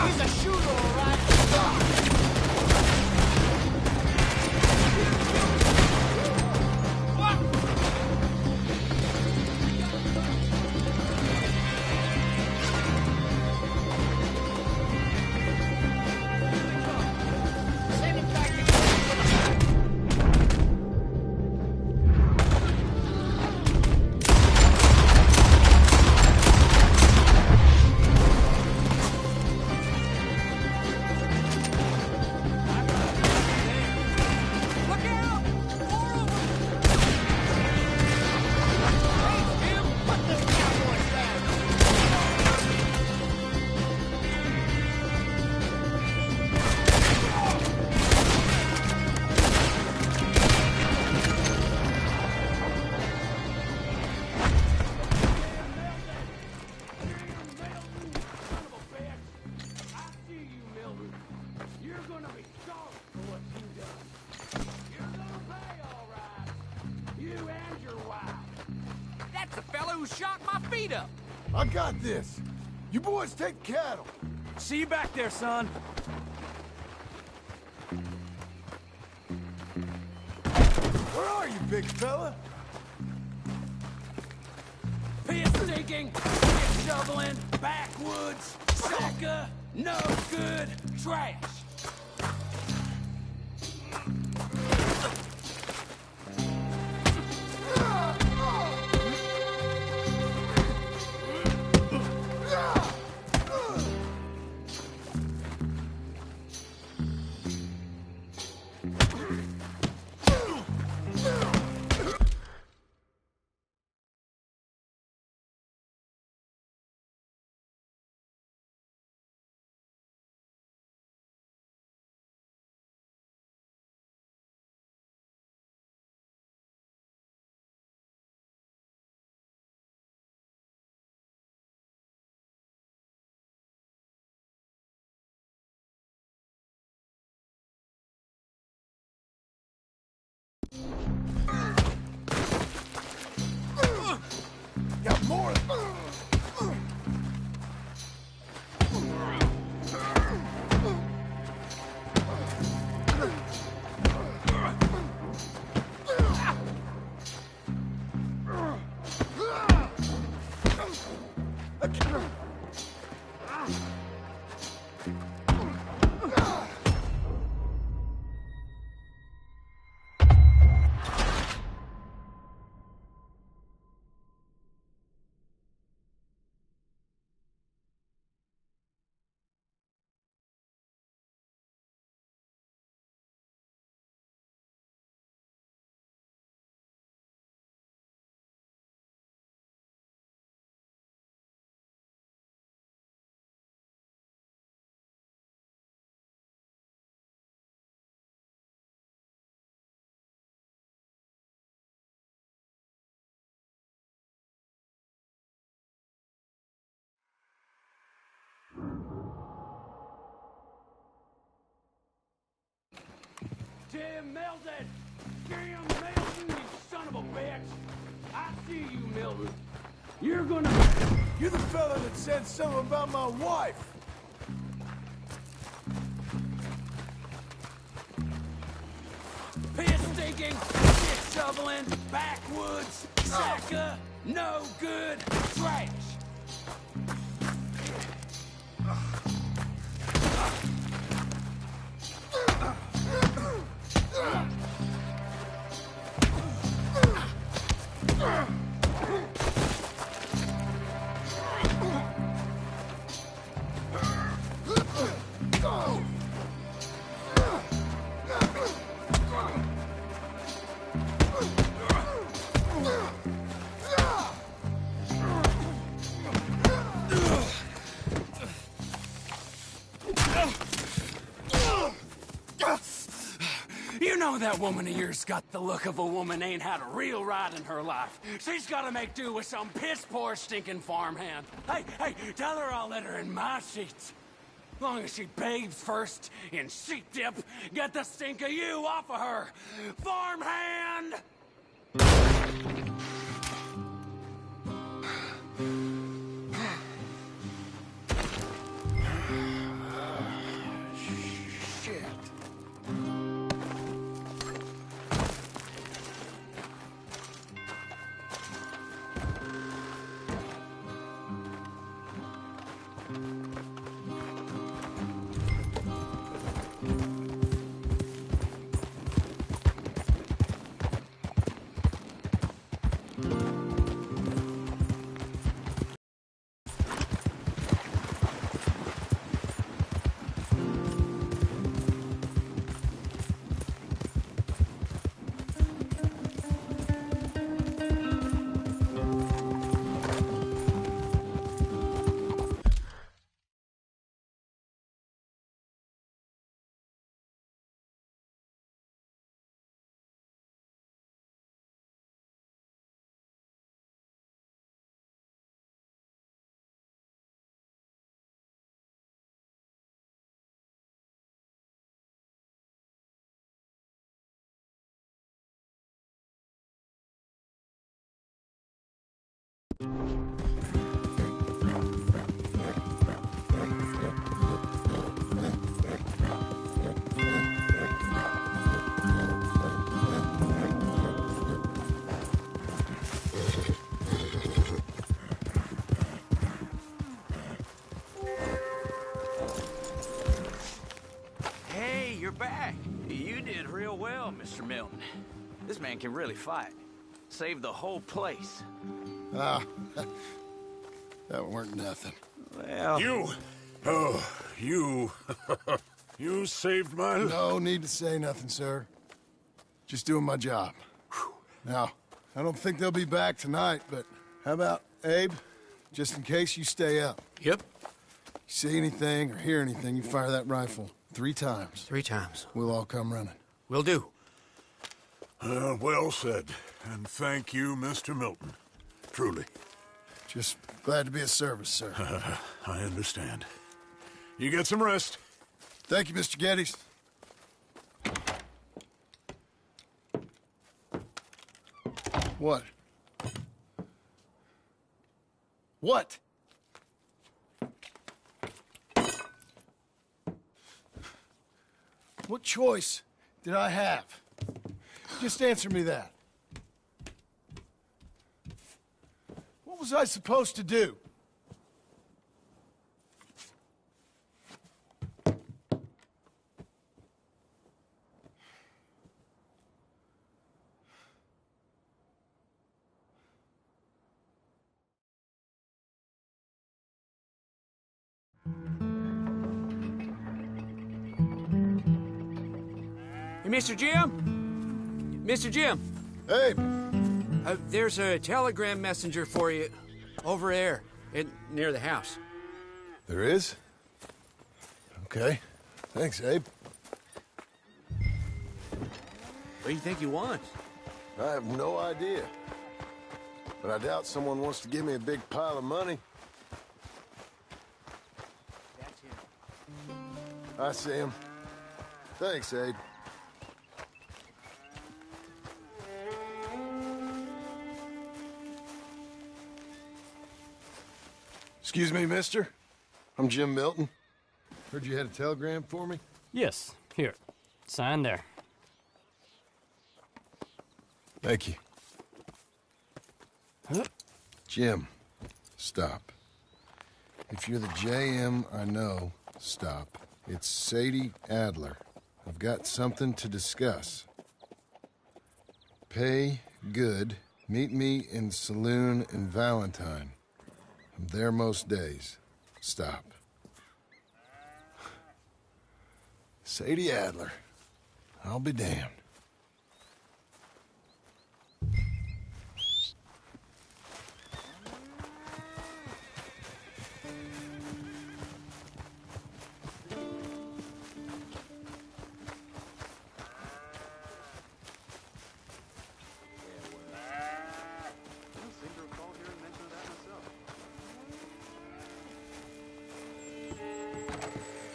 Speaker 9: He's a shooter, all right. Send him back to Look out! More of them! Hey, Jim, put this cowboy down! That's the fellow who shot my feet up!
Speaker 2: I got this. You boys take cattle.
Speaker 7: See you back there, son.
Speaker 2: Where are you, big fella?
Speaker 7: Pit digging, pit shoveling, backwoods, sucker, no good, trash.
Speaker 2: Got more.
Speaker 6: Jim Milton! Jim Milton, you son of a bitch! I see you, Milton. You're gonna...
Speaker 2: You're the fella that said something about my wife.
Speaker 6: Piss stinking, shit shoveling, backwoods, sacker, no good, trash! You know that woman of yours got the look of a woman ain't had a real ride in her life. She's gotta make do with some piss-poor stinking farmhand. Hey, tell her I'll let her in my sheets. Long as she bathes first in sheep dip, get the stink of you off of her. Farmhand!
Speaker 1: Shit.
Speaker 7: Hey, you're back. You did real well, Mr. Milton. This man can really fight. Saved the whole place.
Speaker 1: Ah, that weren't nothing.
Speaker 7: Well...
Speaker 8: You! Oh, you... you saved my life.
Speaker 1: No need to say nothing, sir. Just doing my job. Now, I don't think they'll be back tonight, but how about Abe? Just in case you stay up.
Speaker 13: Yep.
Speaker 1: See anything or hear anything, you fire that rifle 3 times.
Speaker 13: 3 times.
Speaker 1: We'll all come running.
Speaker 13: Will do.
Speaker 8: Well said. And thank you, Mr. Milton. Truly.
Speaker 1: Just glad to be of service, sir.
Speaker 8: I understand. You get some rest.
Speaker 1: Thank you, Mr. Geddes. What? What? What choice did I have? Just answer me that. What was I supposed to do?
Speaker 13: Hey, Mr. Jim? Mr. Jim?
Speaker 1: Hey!
Speaker 13: There's a telegram messenger for you over there, near the house.
Speaker 1: There is? Okay. Thanks, Abe.
Speaker 13: What do you think he wants?
Speaker 1: I have no idea. But I doubt someone wants to give me a big pile of money.
Speaker 13: That's him.
Speaker 1: I see him. Thanks, Abe. Excuse me, mister. I'm Jim Milton. Heard you had a telegram for me?
Speaker 14: Yes. Here. Sign there.
Speaker 1: Thank you. Jim, stop. If you're the JM I know, stop. It's Sadie Adler. I've got something to discuss. Pay good. Meet me in saloon in Valentine. I'm there most days. Stop. Sadie Adler. I'll be damned.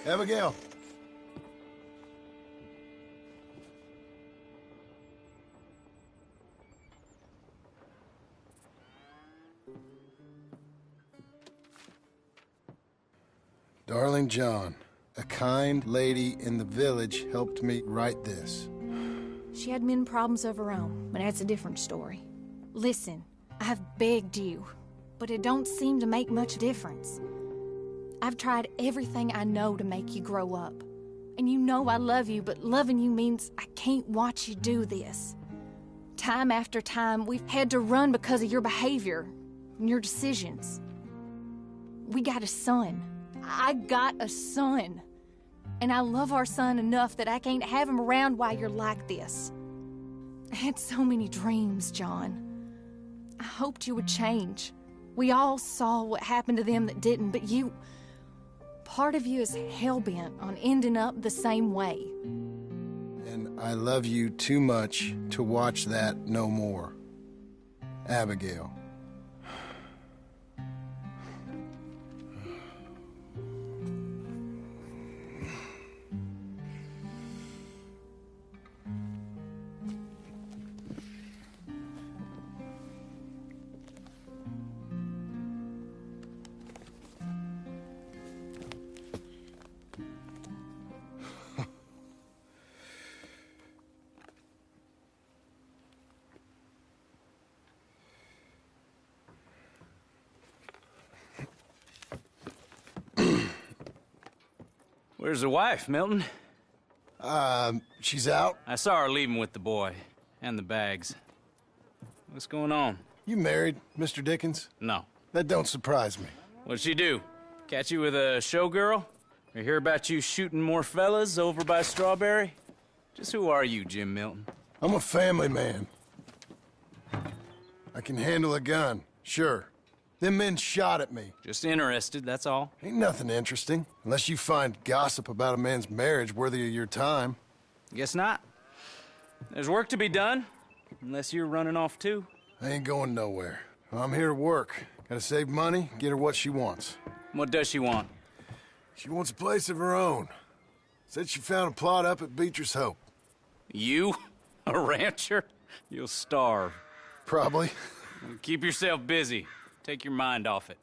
Speaker 1: Abigail. Darling John, a kind lady in the village helped me write this.
Speaker 4: She had men problems of her own, but that's a different story. Listen, I've begged you, but it don't seem to make much difference. I've tried everything I know to make you grow up. And you know I love you, but loving you means I can't watch you do this. Time after time, we've had to run because of your behavior and your decisions. We got a son. I got a son. And I love our son enough that I can't have him around while you're like this. I had so many dreams, John. I hoped you would change. We all saw what happened to them that didn't, but you... Part of you is hell-bent on ending up the same way.
Speaker 1: And I love you too much to watch that no more. Abigail.
Speaker 7: Where's the wife, Milton?
Speaker 1: She's out.
Speaker 7: I saw her leaving with the boy. And the bags. What's going on?
Speaker 1: You married, Mr. Dickens?
Speaker 7: No.
Speaker 1: That don't surprise me.
Speaker 7: What'd she do? Catch you with a showgirl? Or hear about you shooting more fellas over by Strawberry? Just who are you, Jim Milton?
Speaker 1: I'm a family man. I can handle a gun, sure. Them men shot at me.
Speaker 7: Just interested, that's all.
Speaker 1: Ain't nothing interesting, unless you find gossip about a man's marriage worthy of your time.
Speaker 7: Guess not. There's work to be done, unless you're running off too.
Speaker 1: I ain't going nowhere. I'm here to work. Gotta save money, get her what she wants.
Speaker 7: What does she want?
Speaker 1: She wants a place of her own. Said she found a plot up at Beecher's Hope.
Speaker 7: You? A rancher? You'll starve.
Speaker 1: Probably.
Speaker 7: Keep yourself busy. Take your mind off it.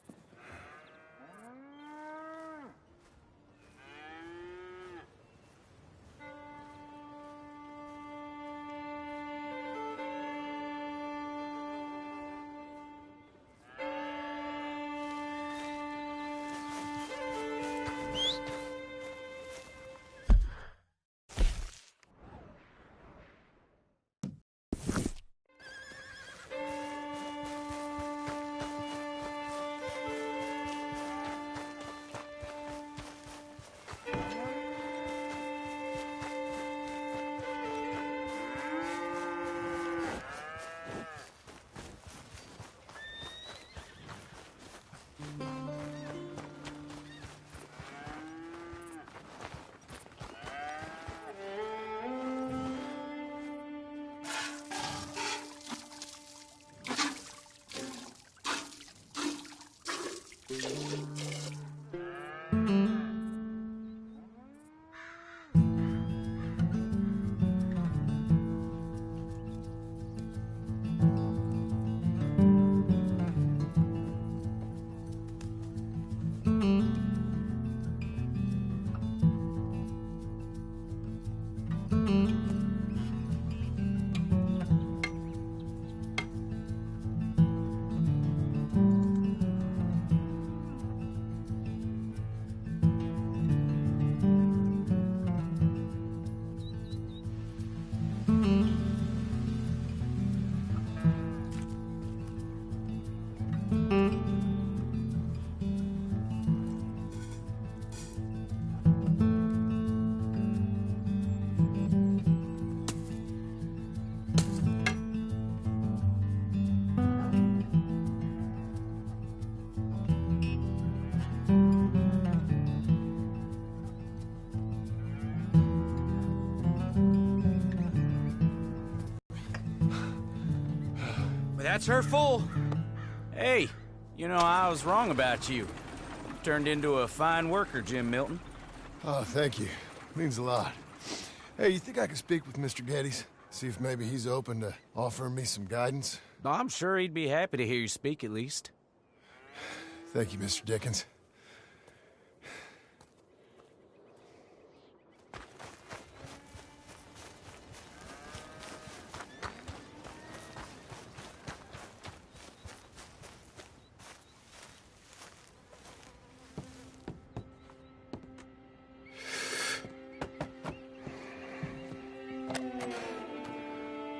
Speaker 13: Well, that's her full.
Speaker 7: Hey, you know, I was wrong about you. You turned into a fine worker, Jim Milton.
Speaker 2: Oh, thank you. Means a lot. Hey, you think I could speak with Mr. Geddes? See if maybe he's open to offering me some guidance?
Speaker 7: I'm sure he'd be happy to hear you speak, at least.
Speaker 2: Thank you, Mr. Dickens.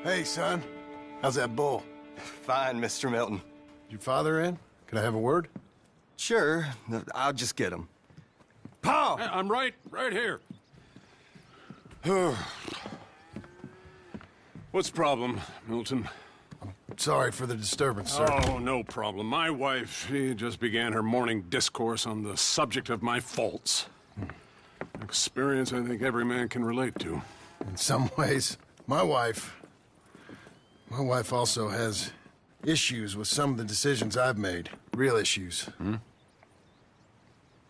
Speaker 2: Hey, son. How's that bull?
Speaker 15: Fine, Mr. Milton.
Speaker 2: Your father in? Can I have a word?
Speaker 15: Sure. I'll just get him.
Speaker 8: Pa! I'm right here. What's the problem, Milton?
Speaker 2: Sorry for the disturbance, sir.
Speaker 8: Oh, no problem. My wife, she just began her morning discourse on the subject of my faults. Experience I think every man can relate to.
Speaker 2: In some ways, my wife also has issues with some of the decisions I've made. Real issues.
Speaker 8: Hmm?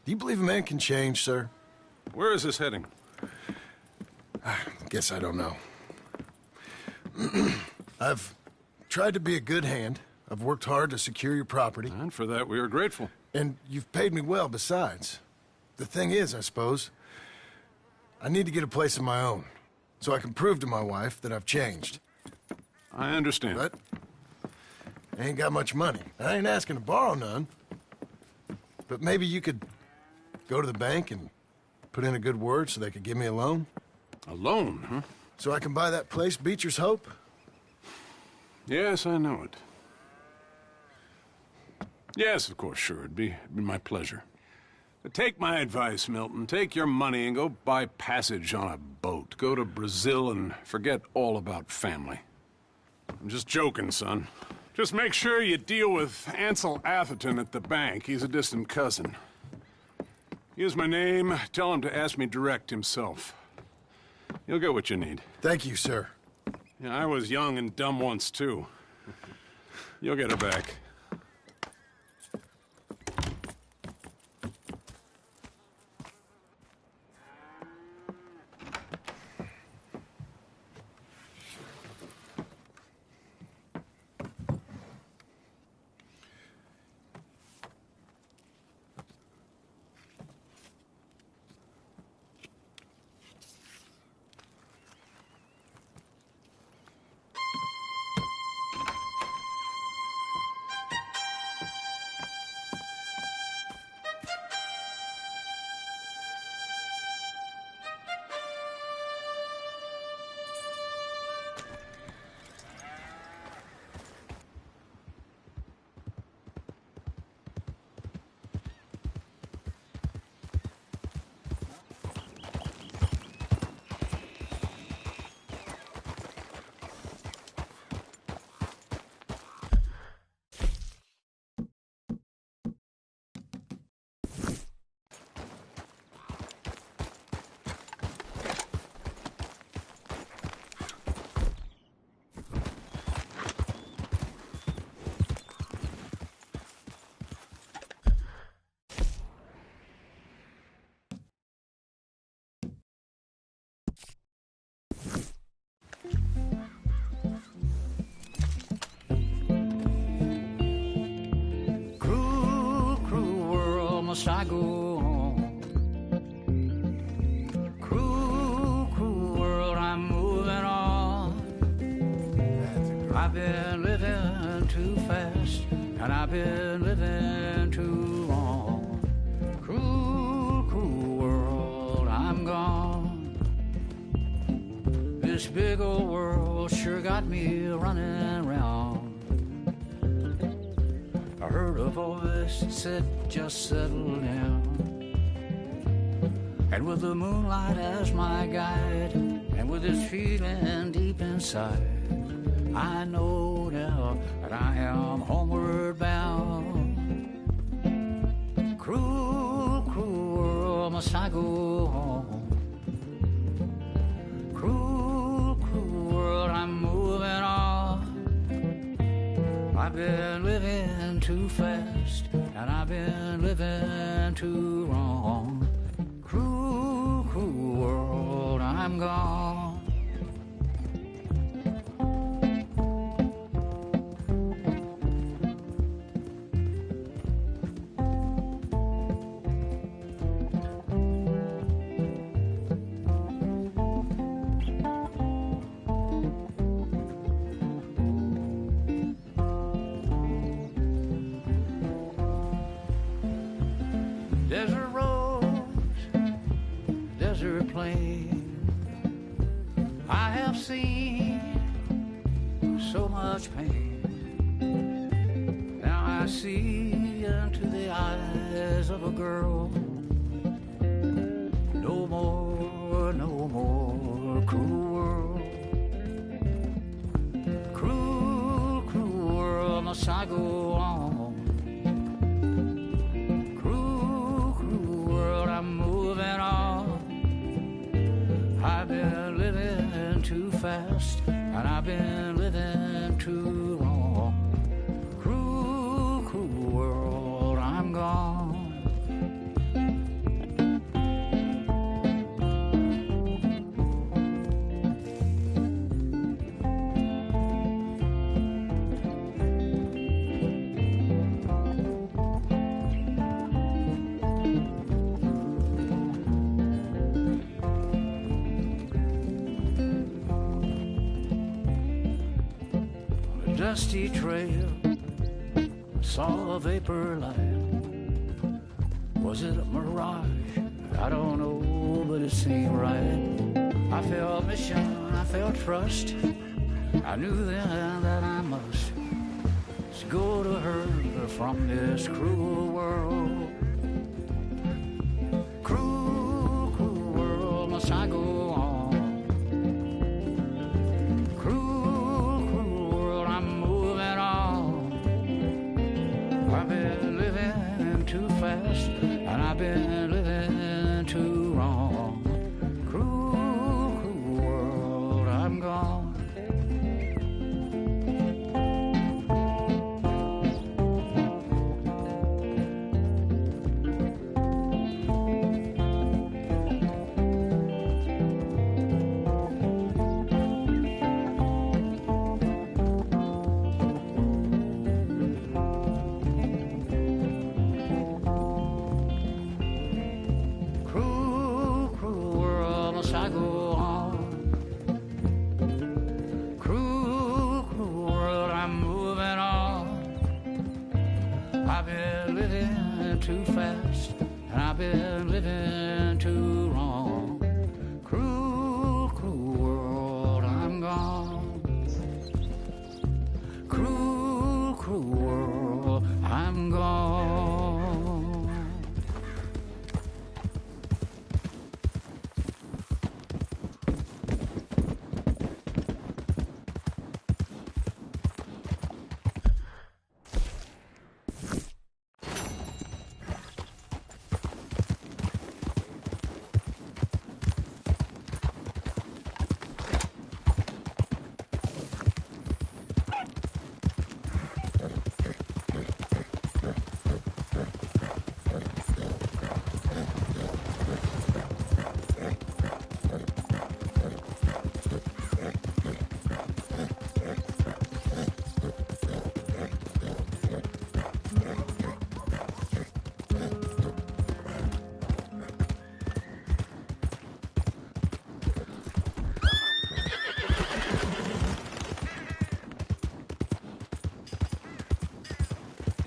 Speaker 2: Do you believe a man can change, sir?
Speaker 8: Where is this heading?
Speaker 2: I guess I don't know. I've tried to be a good hand. I've worked hard to secure your property.
Speaker 8: And for that, we are grateful.
Speaker 2: And you've paid me well, besides. The thing is, I suppose, I need to get a place of my own, so I can prove to my wife that I've changed.
Speaker 8: I understand.
Speaker 2: But I ain't got much money. I ain't asking to borrow none. But maybe you could go to the bank and put in a good word so they could give me a loan?
Speaker 8: A loan, huh?
Speaker 2: So I can buy that place, Beecher's Hope?
Speaker 8: Yes, I know it. Yes, of course, sure. It'd be my pleasure. But take my advice, Milton. Take your money and go buy passage on a boat. Go to Brazil and forget all about family. I'm just joking, son. Just make sure you deal with Ansel Atherton at the bank. He's a distant cousin. Here's my name. Tell him to ask me direct himself. You'll get what you need.
Speaker 2: Thank you, sir.
Speaker 8: Yeah, I was young and dumb once, too. You'll get it back.
Speaker 16: Must I go on? Cruel, cruel world, I'm moving on. I've been living too fast, and I've been living too long. Cruel, cruel world, I'm gone. This big old world sure got me running round. I heard a voice that said, just settle down. And with the moonlight as my guide, and with this feeling deep inside, I know now that I am homeward bound. Cruel, cruel world, must I go home? Cruel, cruel world, I'm moving on. I've been living too fast, and I've been living too wrong. Cruel, cruel world, I'm gone. Desert roads, desert plain, I have seen so much pain. Now I see into the eyes of a girl. No more, no more cruel world. Cruel, cruel world, must I go on? I'm moving on. I've been living too fast, and I've been living too long. Cruel, cruel world, I'm gone. Dusty trail, saw a vapor light. Was it a mirage? I don't know, but it seemed right. I felt mission, I felt trust. I knew then that I must go to her from this cruel world. Cruel, cruel world, must I go on? I've been living too fast, and I've been living too wrong. Cruel, cruel world, I'm gone. I go on. Cruel, cruel world, I'm moving on. I've been living too fast, and I've been living too wrong. Cruel, cruel world, I'm gone. Cruel, cruel world, I'm gone.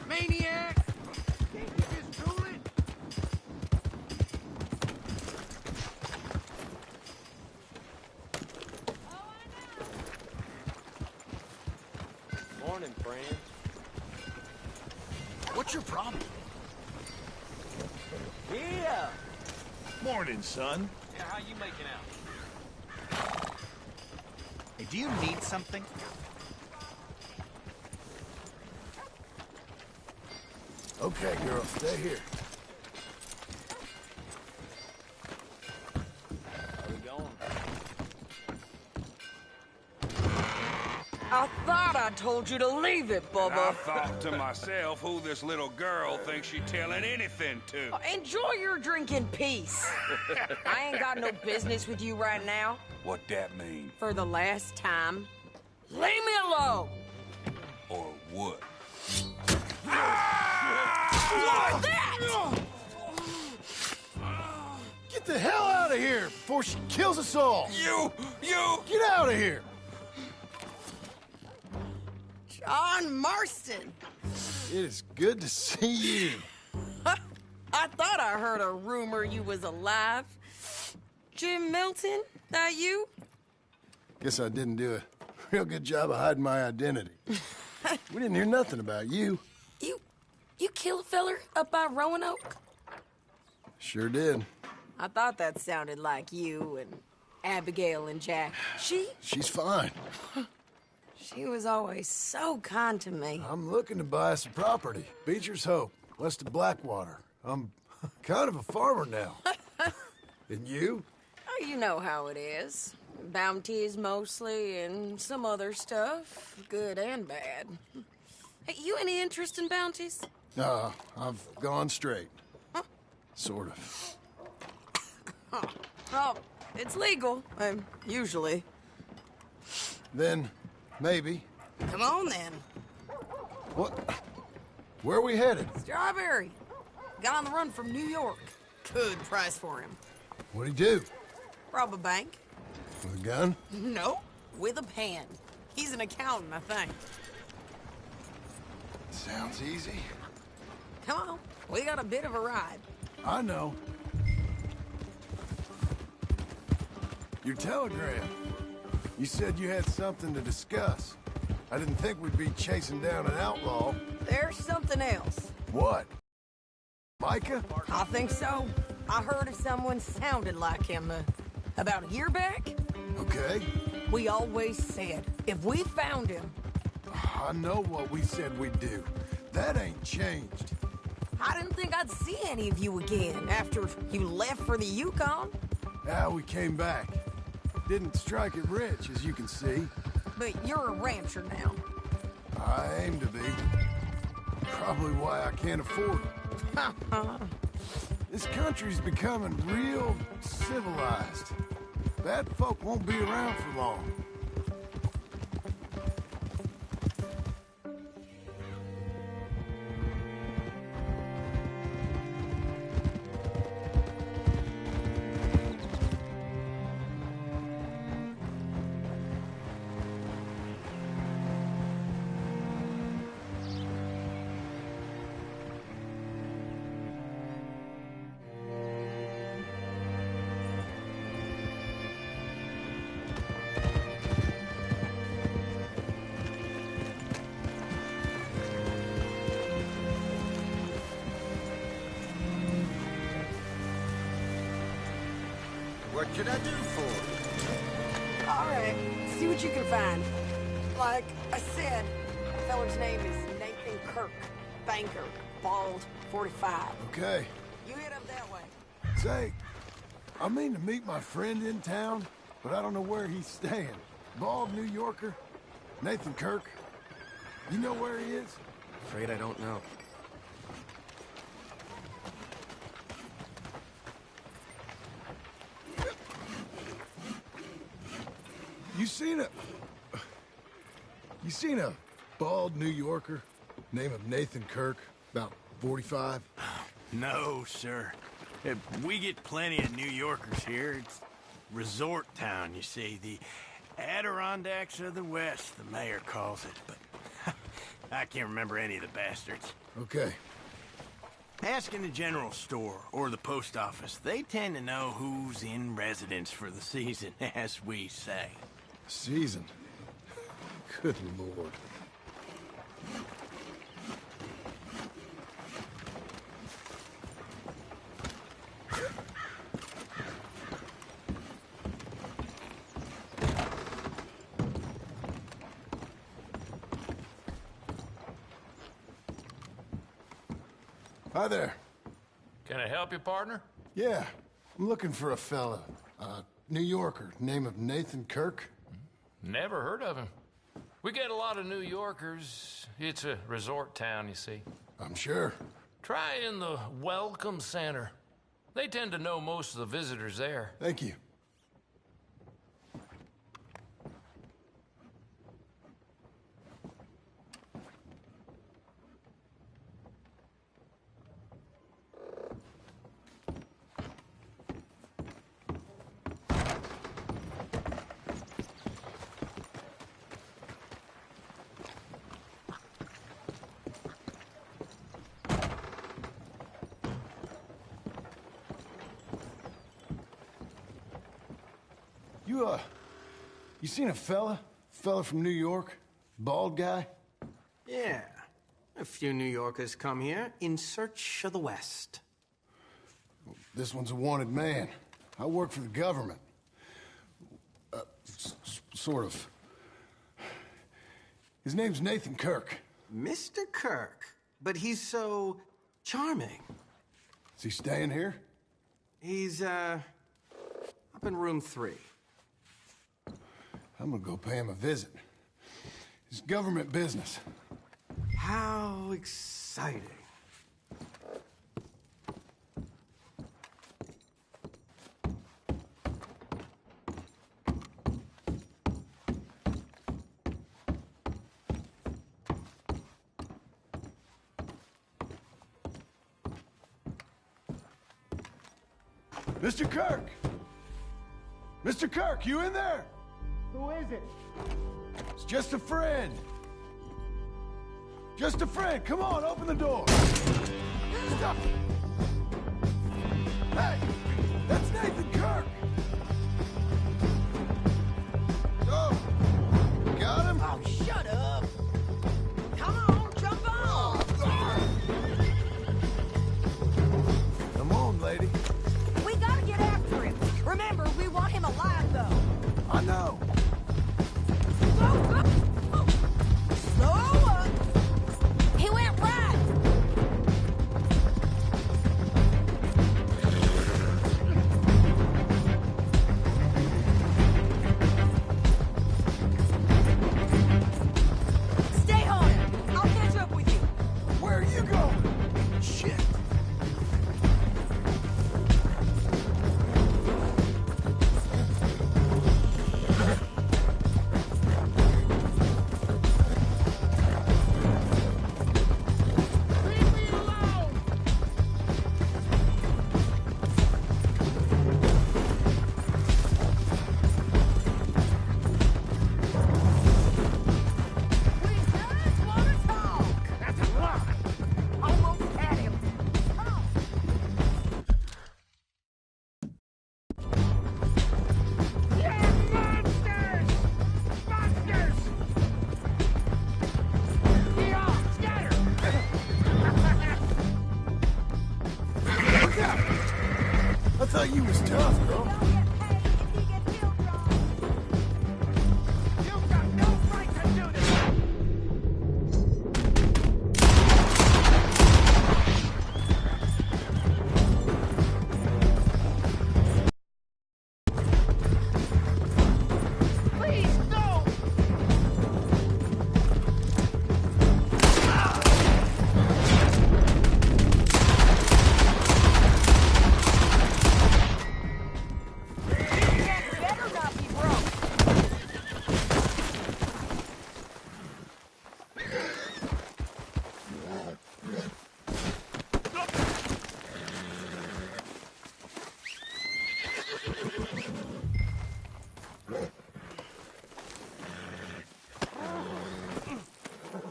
Speaker 13: Maniac! Can't you just do it?
Speaker 12: Morning, friend.
Speaker 2: What's your problem?
Speaker 12: Yeah.
Speaker 2: Morning, son.
Speaker 17: Yeah, how you making out? Hey, do you need something?
Speaker 2: Okay, girl, stay here.
Speaker 12: How we going?
Speaker 10: I thought
Speaker 18: I told you to leave it,
Speaker 19: And I
Speaker 18: Bubba.
Speaker 19: thought to myself who this little girl thinks she telling anything to.
Speaker 18: Enjoy your drink in peace. I ain't got no business with you right now.
Speaker 19: What that mean?
Speaker 18: For the last time, leave me alone.
Speaker 19: Or what?
Speaker 18: Like that!
Speaker 2: Get the hell out of here before she kills us all!
Speaker 19: You!
Speaker 2: Get out of here!
Speaker 18: John Marston.
Speaker 2: It is good to see you.
Speaker 18: I thought I heard a rumor you was alive. Jim Milton, that you?
Speaker 2: Guess I didn't do a real good job of hiding my identity. We didn't hear nothing about you.
Speaker 18: You kill a feller up by Roanoke?
Speaker 2: Sure did.
Speaker 18: I thought that sounded like you and Abigail and Jack.
Speaker 2: She's fine.
Speaker 18: She was always so kind to me.
Speaker 2: I'm looking to buy some property. Beecher's Hope, west of Blackwater. I'm kind of a farmer now. And you?
Speaker 18: Oh, you know how it is. Bounties mostly, and some other stuff, good and bad. Hey, you any interest in bounties?
Speaker 2: I've gone straight. Sort of.
Speaker 18: Oh, it's legal, usually.
Speaker 2: Then, maybe.
Speaker 18: Come on, then.
Speaker 2: What? Where are we headed?
Speaker 18: Strawberry. Got on the run from New York. Good price for him.
Speaker 2: What'd he do?
Speaker 18: Rob a bank.
Speaker 2: With a gun?
Speaker 18: No, with a pen. He's an accountant, I think.
Speaker 2: Sounds easy.
Speaker 18: Come on, we got a bit of a ride.
Speaker 2: I know. Your telegram. You said you had something to discuss. I didn't think we'd be chasing down an outlaw.
Speaker 18: There's something else.
Speaker 2: What? Micah?
Speaker 18: I think so. I heard of someone sounded like him about a year back.
Speaker 2: Okay.
Speaker 18: We always said, if we found him...
Speaker 2: I know what we said we'd do. That ain't changed.
Speaker 18: I didn't think I'd see any of you again after you left for the Yukon.
Speaker 2: Yeah, we came back. Didn't strike it rich, as you can see.
Speaker 18: But you're a rancher now.
Speaker 2: I aim to be. Probably why I can't afford it. This country's becoming real civilized. Bad folk won't be around for long.
Speaker 1: What can I do for you?
Speaker 18: All right, see what you can find. Like I said, the feller's name is Nathan Kirk. Banker, bald, 45.
Speaker 2: Okay.
Speaker 18: You hit up that way.
Speaker 2: Say, I mean to meet my friend in town, but I don't know where he's staying. Bald New Yorker, Nathan Kirk. You know where he is?
Speaker 15: Afraid I don't know.
Speaker 2: You seen a bald New Yorker, name of Nathan Kirk, about 45?
Speaker 20: No, sir. We get plenty of New Yorkers here. It's resort town, you see. The Adirondacks of the West, the mayor calls it. But I can't remember any of the bastards.
Speaker 2: Okay.
Speaker 20: Ask in the general store or the post office. They tend to know who's in residence for the season, as we say.
Speaker 2: Season? Good Lord. Hi there.
Speaker 21: Can I help you, partner?
Speaker 2: Yeah, I'm looking for a fella. New Yorker, name of Nathan Kirk.
Speaker 21: Never heard of him. We get a lot of New Yorkers. It's a resort town, you see.
Speaker 1: I'm sure.
Speaker 21: Try in the Welcome Center. They tend to know most of the visitors there.
Speaker 1: Thank you. You seen a fella? Fella from New York? Bald guy?
Speaker 11: Yeah. A few New Yorkers come here in search of the West.
Speaker 1: This one's a wanted man. I work for the government. Sort of. His name's Nathan Kirk.
Speaker 11: Mr. Kirk? But he's so charming.
Speaker 1: Is he staying here?
Speaker 11: He's, up in room 3.
Speaker 1: I'm gonna go pay him a visit. It's government business.
Speaker 11: How exciting.
Speaker 2: Mr. Kirk! Mr. Kirk, you in there?
Speaker 22: Who is it?
Speaker 2: It's just a friend. Just a friend. Come on, open the door. Stop. Hey, that's Nathan Kirk.
Speaker 1: Oh, got him?
Speaker 18: Oh, shut up. Come on, jump on.
Speaker 2: Come on, lady.
Speaker 18: We gotta get after him. Remember, we want him alive, though.
Speaker 2: I know.
Speaker 18: He went right. Stay on him. I'll catch up with you.
Speaker 2: Where are you going? Shit. I thought you was tough, girl.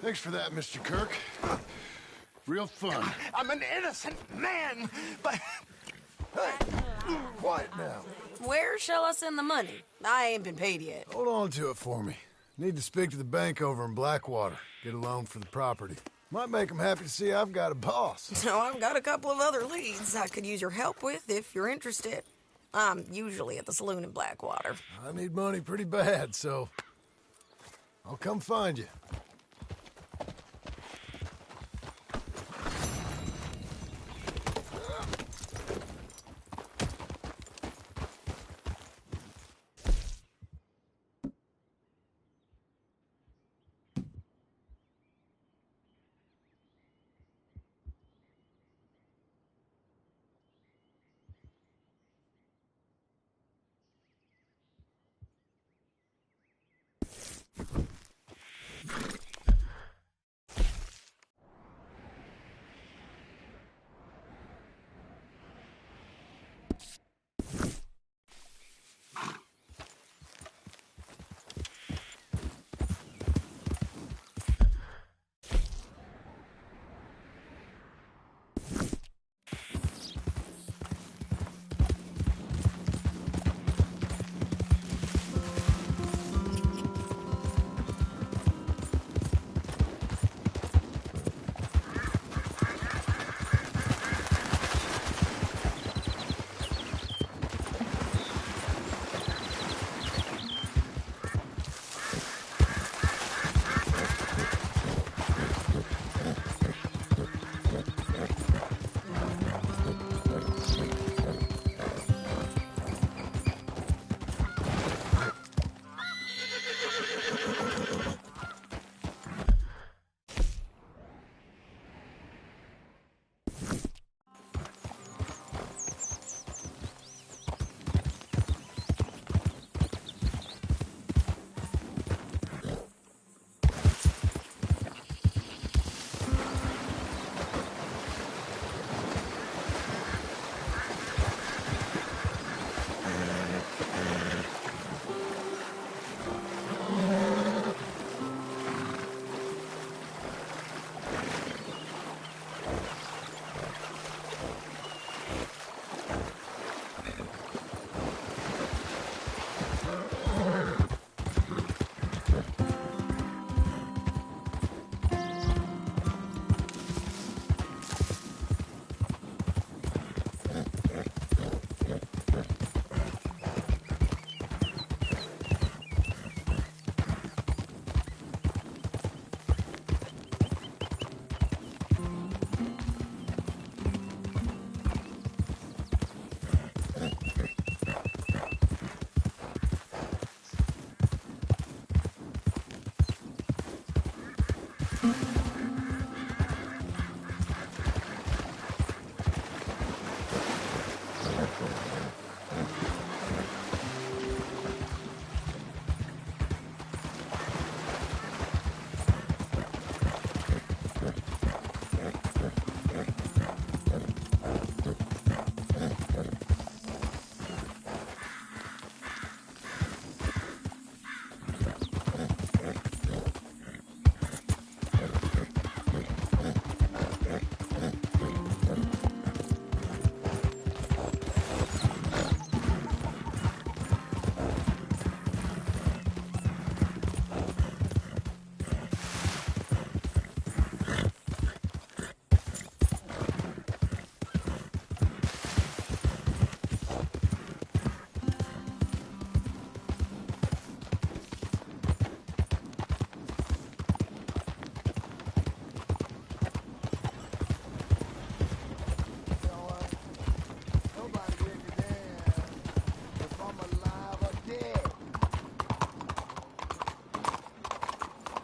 Speaker 2: Thanks for that, Mr. Kirk. Real fun.
Speaker 9: I'm an innocent man, but...
Speaker 2: Hey, quiet now.
Speaker 18: Where shall I send the money? I ain't been paid yet.
Speaker 2: Hold on to it for me. Need to speak to the bank over in Blackwater. Get a loan for the property. Might make them happy to see I've got a boss.
Speaker 18: So I've got a couple of other leads I could use your help with if you're interested. I'm usually at the saloon in Blackwater.
Speaker 2: I need money pretty bad, so I'll come find you.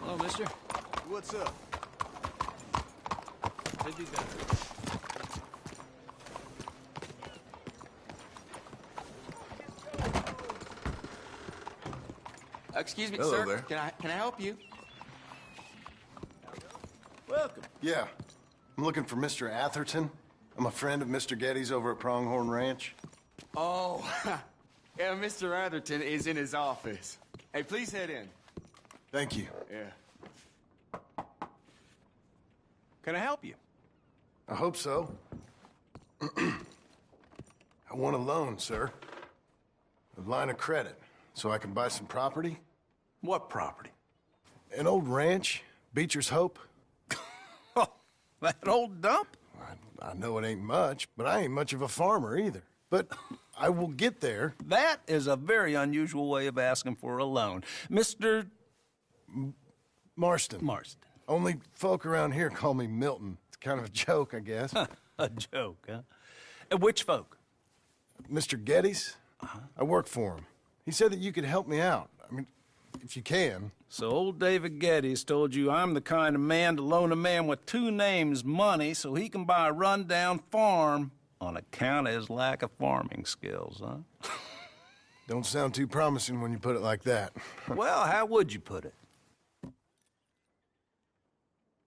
Speaker 7: Hello, mister.
Speaker 2: What's up?
Speaker 7: Could be better.
Speaker 12: Excuse me,
Speaker 1: Hello
Speaker 12: sir.
Speaker 1: there.
Speaker 12: Can I help you?
Speaker 2: Welcome.
Speaker 1: Yeah. I'm looking for Mr. Atherton. I'm a friend of Mr. Getty's over at Pronghorn Ranch.
Speaker 12: Oh, yeah, Mr. Atherton is in his office. Hey, please head in.
Speaker 1: Thank you.
Speaker 12: Yeah.
Speaker 2: Can I help you?
Speaker 1: I hope so. I want a loan, sir. A line of credit, so I can buy some property.
Speaker 2: What property?
Speaker 1: An old ranch, Beecher's Hope.
Speaker 2: Oh, that old dump?
Speaker 1: I know it ain't much, but I ain't much of a farmer either. But I will get there.
Speaker 2: That is a very unusual way of asking for a loan. Mr.
Speaker 1: Marston.
Speaker 2: Marston.
Speaker 1: Only folk around here call me Milton. It's kind of a joke, I guess.
Speaker 2: A joke, huh? And which folk?
Speaker 1: Mr. Getty's. I work for him. He said that you could help me out. I mean, if you can.
Speaker 2: So old David Geddes told you I'm the kind of man to loan a man with two names money so he can buy a rundown farm on account of his lack of farming skills, huh?
Speaker 1: Don't sound too promising when you put it like that.
Speaker 2: Well, how would you put it?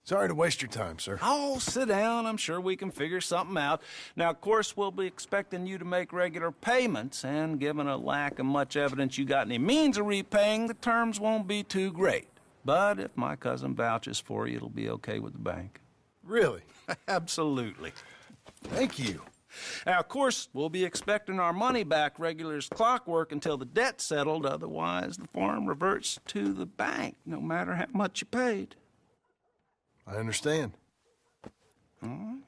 Speaker 2: Sorry to waste your time, sir.
Speaker 3: Oh, sit down. I'm sure we can figure something out. Now, of course, we'll be expecting you to make regular payments, and given a lack of much evidence you got any means of repaying, the terms won't be too great. But if my cousin vouches for you, it'll be okay with the bank.
Speaker 2: Really?
Speaker 3: Absolutely.
Speaker 2: Thank you.
Speaker 3: Now, of course, we'll be expecting our money back regular as clockwork until the debt's settled. Otherwise, the farm reverts to the bank, no matter how much you paid.
Speaker 2: I understand.
Speaker 3: All right.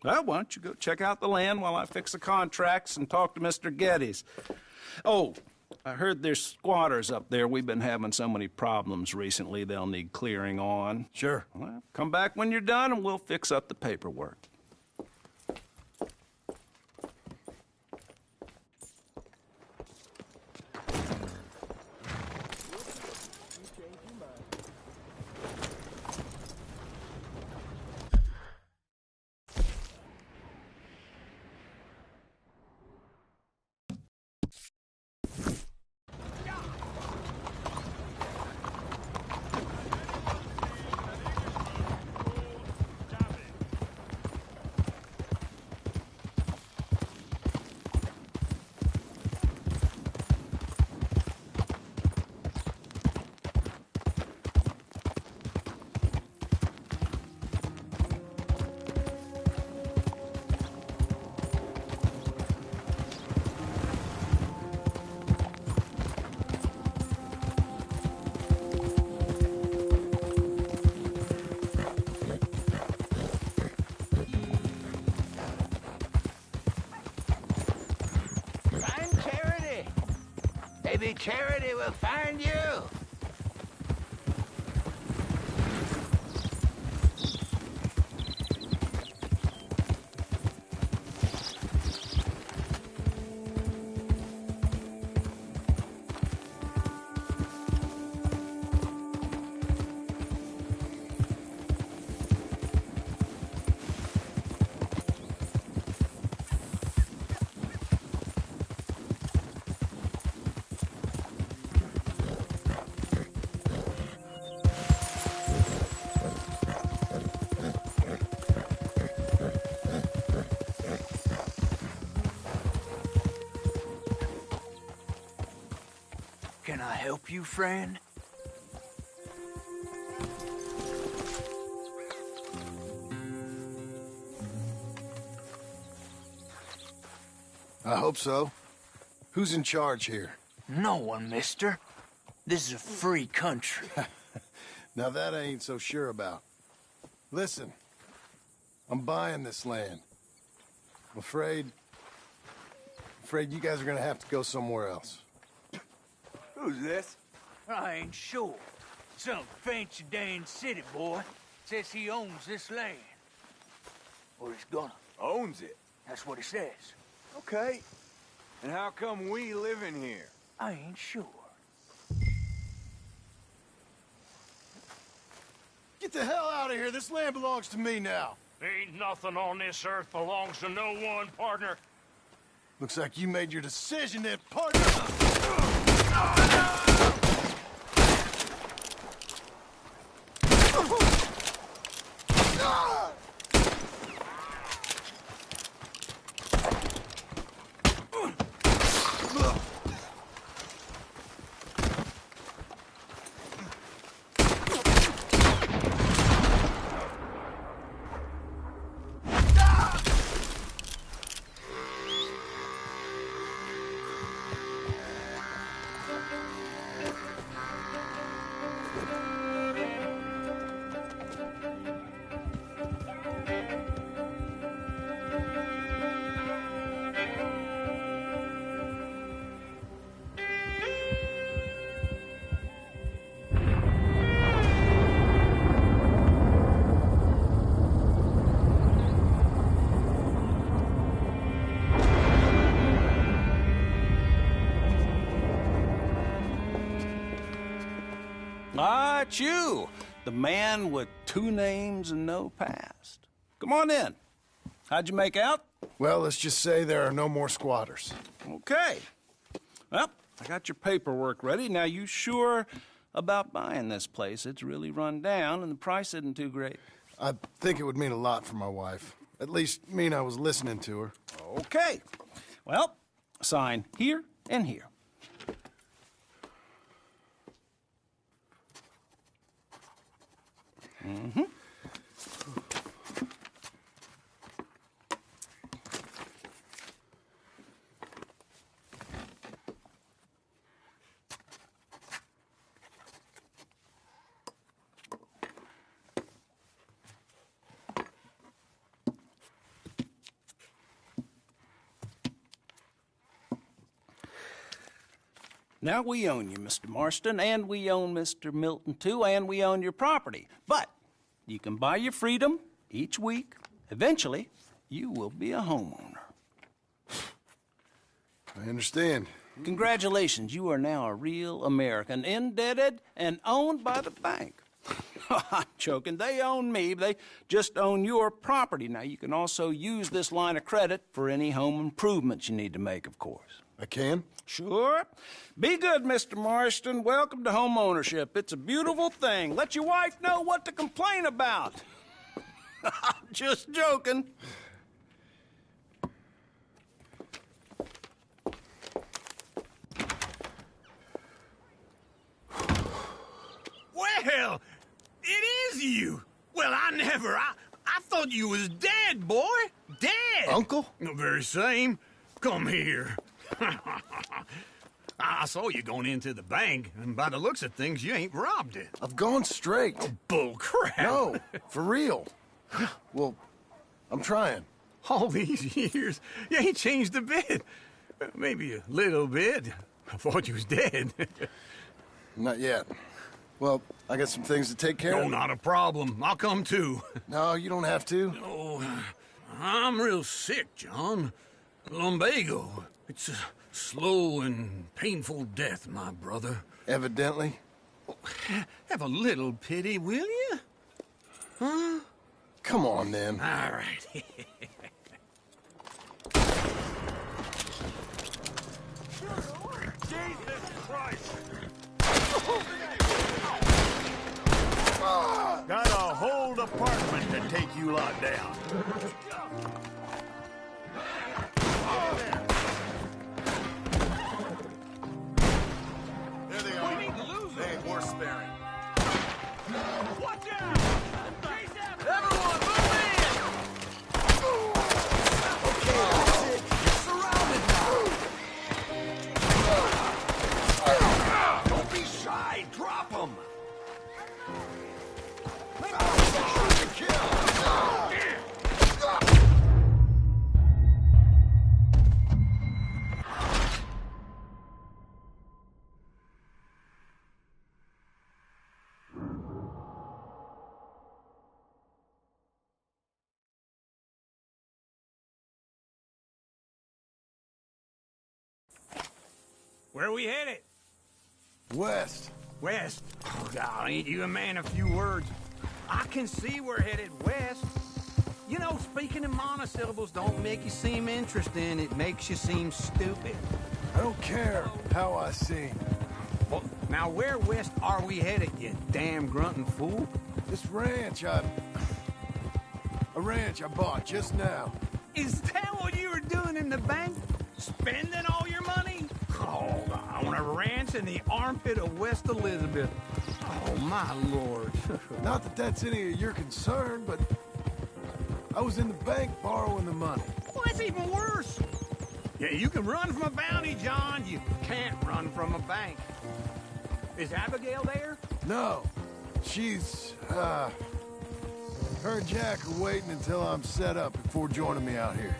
Speaker 3: Well, why don't you go check out the land while I fix the contracts and talk to Mr. Geddes. Oh, I heard there's squatters up there. We've been having so many problems recently, they'll need clearing on.
Speaker 2: Sure.
Speaker 3: Well, come back when you're done and we'll fix up the paperwork.
Speaker 9: Maybe charity will find you.
Speaker 20: Can I help you, friend?
Speaker 2: I hope so. Who's in charge here?
Speaker 20: No one, mister. This is a free country.
Speaker 2: Now that I ain't so sure about. Listen, I'm buying this land. I'm afraid you guys are gonna have to go somewhere else.
Speaker 20: Who's this? I ain't sure. Some fancy Dan city boy says he owns this land. Or he's gonna.
Speaker 9: Owns it?
Speaker 20: That's what he says.
Speaker 9: Okay. And how come we live in here?
Speaker 20: I ain't sure.
Speaker 2: Get the hell out of here. This land belongs to me now.
Speaker 21: Ain't nothing on this earth belongs to no one, partner.
Speaker 2: Looks like you made your decision then, partner.
Speaker 3: Ah, it's you, the man with 2 names and no past. Come on in. How'd you make out?
Speaker 2: Well, let's just say there are no more squatters.
Speaker 3: Okay. Well, I got your paperwork ready. Now, you sure about buying this place. It's really run down, and the price isn't too great.
Speaker 2: I think it would mean a lot for my wife. At least mean I was listening to her.
Speaker 3: Okay. Well, sign here and here. Mm-hmm. Now, we own you, Mr. Marston, and we own Mr. Milton, too, and we own your property. But you can buy your freedom each week. Eventually, you will be a homeowner.
Speaker 2: I understand.
Speaker 3: Congratulations, you are now a real American, indebted and owned by the bank. I'm joking. They own me. They just own your property. Now, you can also use this line of credit for any home improvements you need to make, of course.
Speaker 2: I can?
Speaker 3: Sure. Be good, Mr. Marston. Welcome to home ownership. It's a beautiful thing. Let your wife know what to complain about. Just joking.
Speaker 20: Well, it is you. Well, I thought you was dead, boy. Dead.
Speaker 2: Uncle?
Speaker 20: The very same. Come here. I saw you going into the bank, and by the looks of things, you ain't robbed it.
Speaker 2: I've gone straight.
Speaker 20: Oh, bull crap.
Speaker 2: No, for real. Well, I'm trying.
Speaker 20: All these years, you ain't changed a bit. Maybe a little bit. I thought you was dead.
Speaker 2: Not yet. Well, I got some things to take care of.
Speaker 20: No, not a problem. I'll come too.
Speaker 2: No, you don't have to.
Speaker 20: Oh, I'm real sick, John. Lumbago. It's a slow and painful death, my brother.
Speaker 2: Evidently.
Speaker 20: Have a little pity, will you? Huh?
Speaker 2: Come on, then.
Speaker 20: All right. Jesus Christ! Got a whole department to take you lot down.
Speaker 9: There they are.
Speaker 20: We need to lose
Speaker 9: They ain't worth sparing.
Speaker 20: Watch out!
Speaker 9: Everyone, move in!
Speaker 2: Okay, that's it. You're surrounded now.
Speaker 9: Don't be shy. Drop them.
Speaker 20: Where are we headed?
Speaker 2: West.
Speaker 20: West? Oh, God, ain't you a man of few words? I can see we're headed west. You know, speaking in monosyllables don't make you seem interesting. It makes you seem stupid.
Speaker 2: I don't care how I sing.
Speaker 20: Well, now where west are we headed, you damn grunting fool?
Speaker 2: This ranch I bought just now.
Speaker 20: Is that what you were doing in the bank? Spending all your money? Oh, on a ranch in the armpit of West Elizabeth. Oh, my lord.
Speaker 2: Not that that's any of your concern, but I was in the bank borrowing the money.
Speaker 20: Well, that's even worse. Yeah, you can run from a bounty, John. You can't run from a bank. Is Abigail there?
Speaker 2: No. She's, her and Jack are waiting until I'm set up before joining me out here.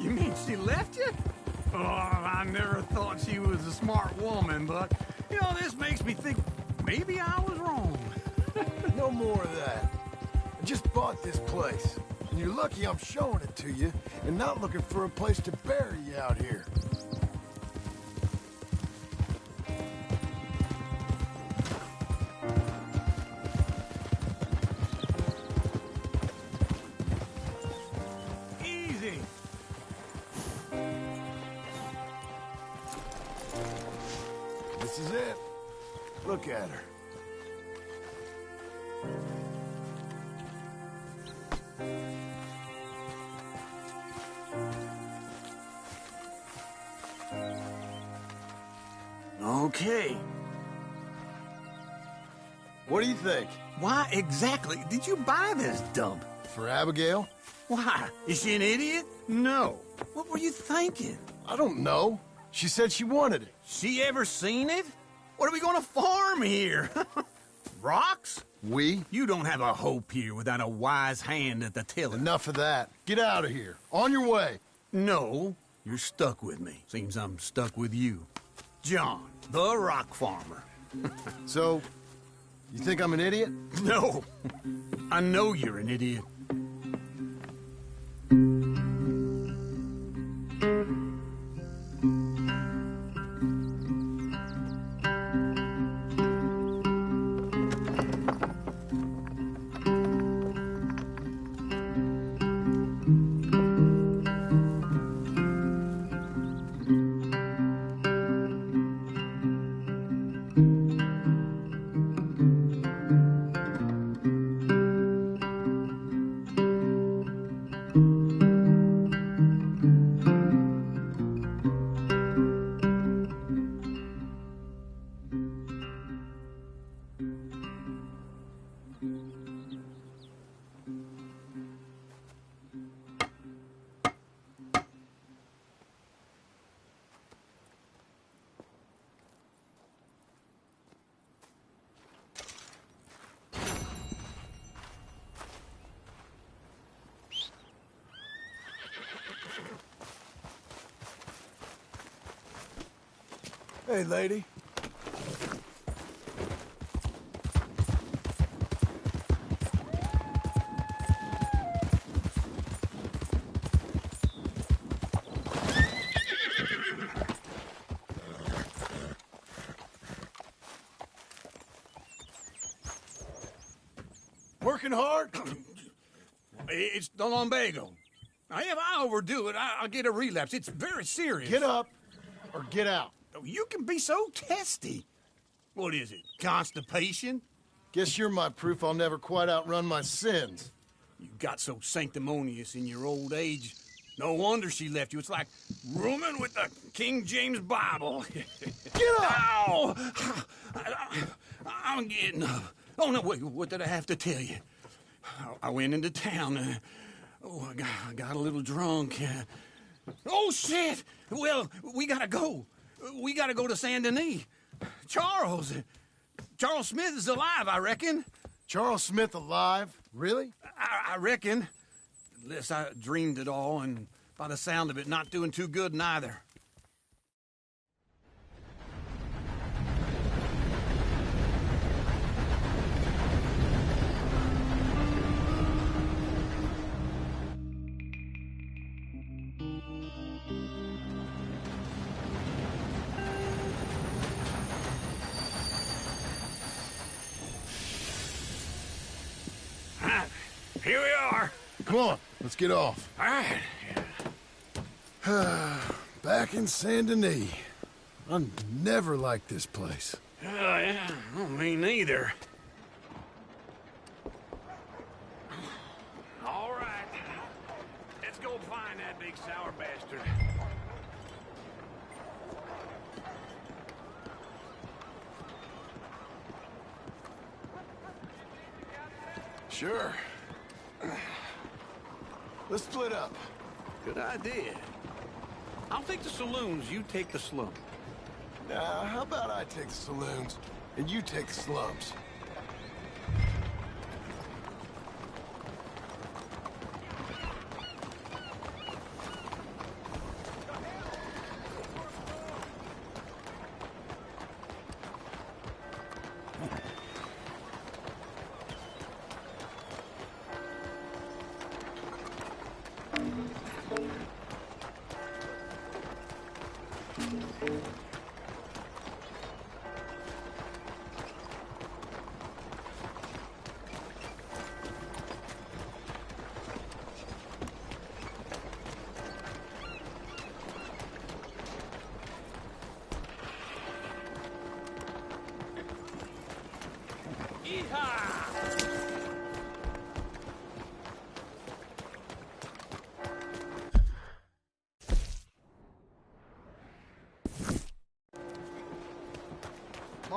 Speaker 20: You mean she left you? Oh, I never thought she was a smart woman, but, you know, this makes me think maybe I was wrong.
Speaker 2: No more of that. I just bought this place, and you're lucky I'm showing it to you and not looking for a place to bury you out here.
Speaker 20: Easy.
Speaker 2: This is it. Look at her.
Speaker 20: Okay.
Speaker 1: What do you think?
Speaker 20: Why exactly did you buy this dump?
Speaker 1: For Abigail?
Speaker 20: Why? Is she an idiot? No. What were you thinking?
Speaker 1: I don't know. She said she wanted it.
Speaker 20: She ever seen it? What are we gonna farm here? Rocks?
Speaker 1: We?
Speaker 20: You don't have a hope here without a wise hand at the tiller.
Speaker 1: Enough of that. Get out of here. On your way.
Speaker 20: No, you're stuck with me. Seems I'm stuck with you. John, the rock farmer.
Speaker 1: So, you think I'm an idiot?
Speaker 20: No. I know you're an idiot.
Speaker 2: Hey, lady. Working hard?
Speaker 20: It's the lumbago. Now, if I overdo it, I'll get a relapse. It's very serious.
Speaker 1: Get up or get out.
Speaker 20: You can be so testy. What is it, constipation?
Speaker 1: Guess you're my proof I'll never quite outrun my sins.
Speaker 20: You got so sanctimonious in your old age. No wonder she left you. It's like rooming with the King James Bible.
Speaker 1: Get up!
Speaker 20: Ow! I'm getting up. Oh, no, wait, what did I have to tell you? I went into town. I got a little drunk. Oh, shit! Well, we gotta go. We gotta go to Saint Denis. Charles Smith is alive, I reckon.
Speaker 1: Charles Smith alive? Really?
Speaker 20: I reckon. Unless I dreamed it all, and by the sound of it, not doing too good neither. Here we are.
Speaker 1: Come on, let's get off.
Speaker 20: All right.
Speaker 2: Back in Saint Denis. I never liked this place.
Speaker 20: Yeah, well, me neither. All right. Let's go find that big sour bastard.
Speaker 2: Sure. Let's split up.
Speaker 20: Good idea. I'll take the saloons, you take the slum.
Speaker 2: Now, how about I take the saloons, and you take the slums?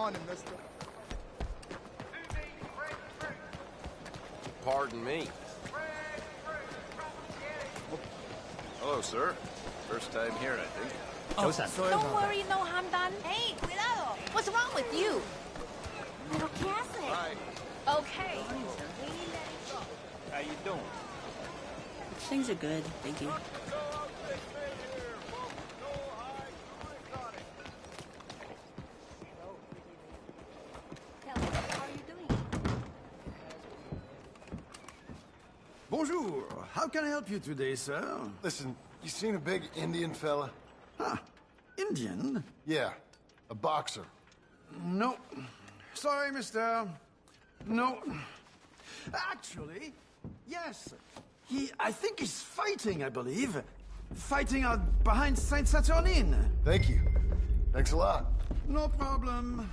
Speaker 2: morning, mister.
Speaker 5: Pardon me. Hello, sir. First time here, I think.
Speaker 4: Oh, don't worry, no harm done. Hey, cuidado. What's wrong with you? Pero ¿qué hace?
Speaker 5: Hi.
Speaker 4: Okay.
Speaker 5: How you doing?
Speaker 22: Things are good, thank you.
Speaker 2: Bonjour. How can I help you today, sir?
Speaker 1: Listen, you seen a big Indian fella?
Speaker 2: Huh. Indian?
Speaker 1: Yeah, a boxer.
Speaker 2: No. Sorry, mister. No. Actually, yes. I think he's fighting, I believe. Fighting out behind Saint Saturnine.
Speaker 1: Thank you. Thanks a lot.
Speaker 2: No problem.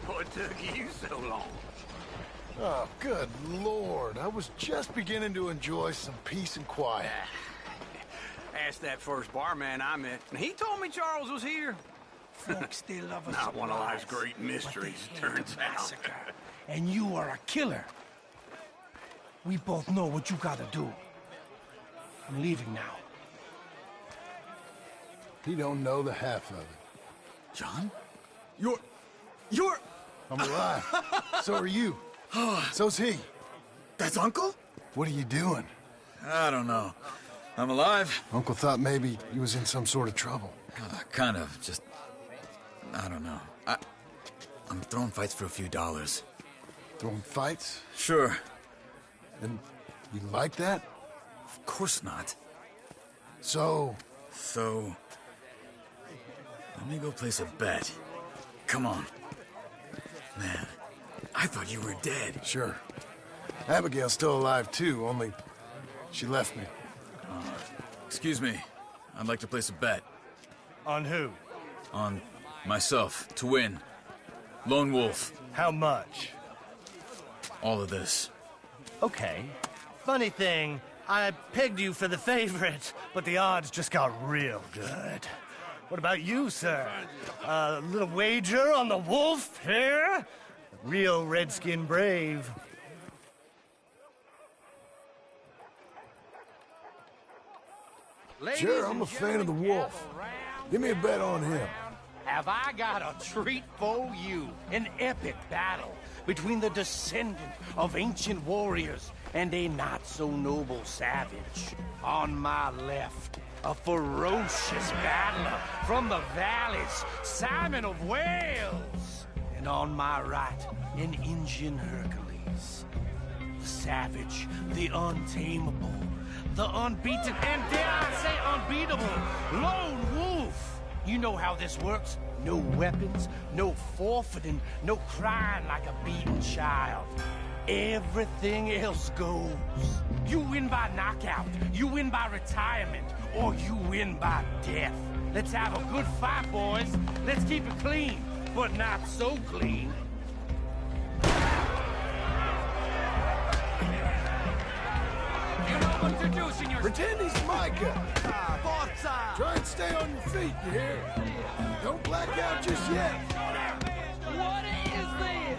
Speaker 20: What took you so long?
Speaker 1: Oh, good Lord. I was just beginning to enjoy some peace and quiet.
Speaker 20: Asked that first barman I met, and he told me Charles was here.
Speaker 9: Folks, they love us.
Speaker 20: Not one of life's great mysteries, turns out.
Speaker 9: And you are a killer. We both know what you gotta do. I'm leaving now.
Speaker 1: He don't know the half of it.
Speaker 9: John?
Speaker 1: You're... I'm alive. So are you. So's he.
Speaker 23: That's Uncle?
Speaker 1: What are you doing?
Speaker 23: I don't know. I'm alive.
Speaker 1: Uncle thought maybe he was in some sort of trouble.
Speaker 23: Kind of. Just... I don't know. I'm throwing fights for a few dollars.
Speaker 1: Throwing fights?
Speaker 23: Sure.
Speaker 1: And you like that?
Speaker 23: Of course not.
Speaker 1: So,
Speaker 23: let me go place a bet. Come on. Man, I thought you were dead.
Speaker 1: Sure. Abigail's still alive too, only she left me.
Speaker 23: Excuse me. I'd like to place a bet.
Speaker 9: On who?
Speaker 23: On myself, to win. Lone Wolf.
Speaker 9: How much?
Speaker 23: All of this.
Speaker 9: Okay. Funny thing, I pegged you for the favorite, but the odds just got real good. What about you, sir? A little wager on the wolf here? Real redskin brave.
Speaker 2: Sure, I'm a fan of the wolf. Give me a bet on him.
Speaker 9: Have I got a treat for you? An epic battle between the descendant of ancient warriors and a not-so-noble savage. On my left, a ferocious battler from the valleys, Simon of Wales. And on my right, an Indian Hercules. The savage, the untamable, the unbeaten, and dare I say unbeatable, Lone Wolf. You know how this works. No weapons, no forfeiting, no crying like a beaten child. Everything else goes. You win by knockout, you win by retirement, or you win by death. Let's have a good fight, boys. Let's keep it clean, but not so clean. You know what to do, senor.
Speaker 2: Pretend he's Micah. Try and stay on your feet, you hear? Don't black out just yet.
Speaker 21: What is this?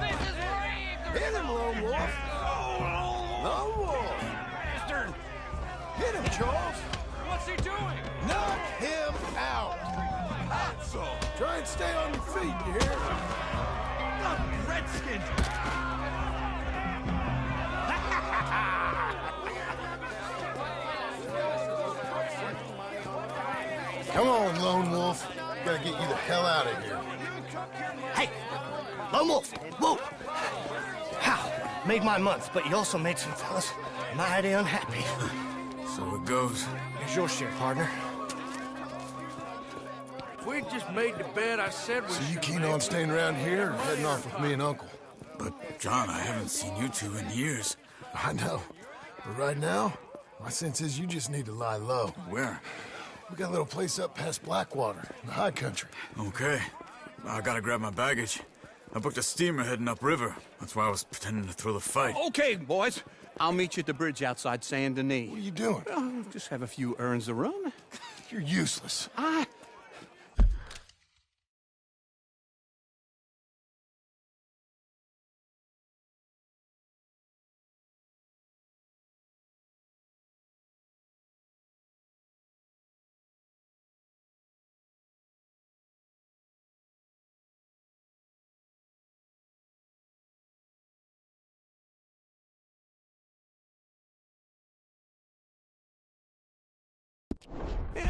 Speaker 21: This is rigged!
Speaker 2: Hit him, Lone Wolf. Lone Wolf.
Speaker 21: Bastard!
Speaker 2: Hit him, Charles.
Speaker 21: What's he doing?
Speaker 2: Knock him out. That's all. Try and stay on your feet, you hear?
Speaker 9: Redskins!
Speaker 1: Come on, Lone Wolf. gotta get you the hell out of here.
Speaker 6: Hey, Lone Wolf, whoa! How? Made my month, but you also made some fellas mighty unhappy.
Speaker 23: So it goes.
Speaker 6: Here's your share, partner.
Speaker 2: If we just made the bed I said we
Speaker 1: So you
Speaker 2: should
Speaker 1: keen
Speaker 2: make,
Speaker 1: on staying around here or heading off with me and Uncle?
Speaker 23: But, John, I haven't seen you two in years.
Speaker 1: I know. But right now, my sense is you just need to lie low.
Speaker 23: Where?
Speaker 1: We got a little place up past Blackwater, in the high country.
Speaker 23: Okay. I gotta grab my baggage. I booked a steamer heading upriver. That's why I was pretending to throw the fight.
Speaker 8: Okay, boys. I'll meet you at the bridge outside Saint Denis.
Speaker 1: What are you doing?
Speaker 8: Just have a few errands to run.
Speaker 1: You're useless.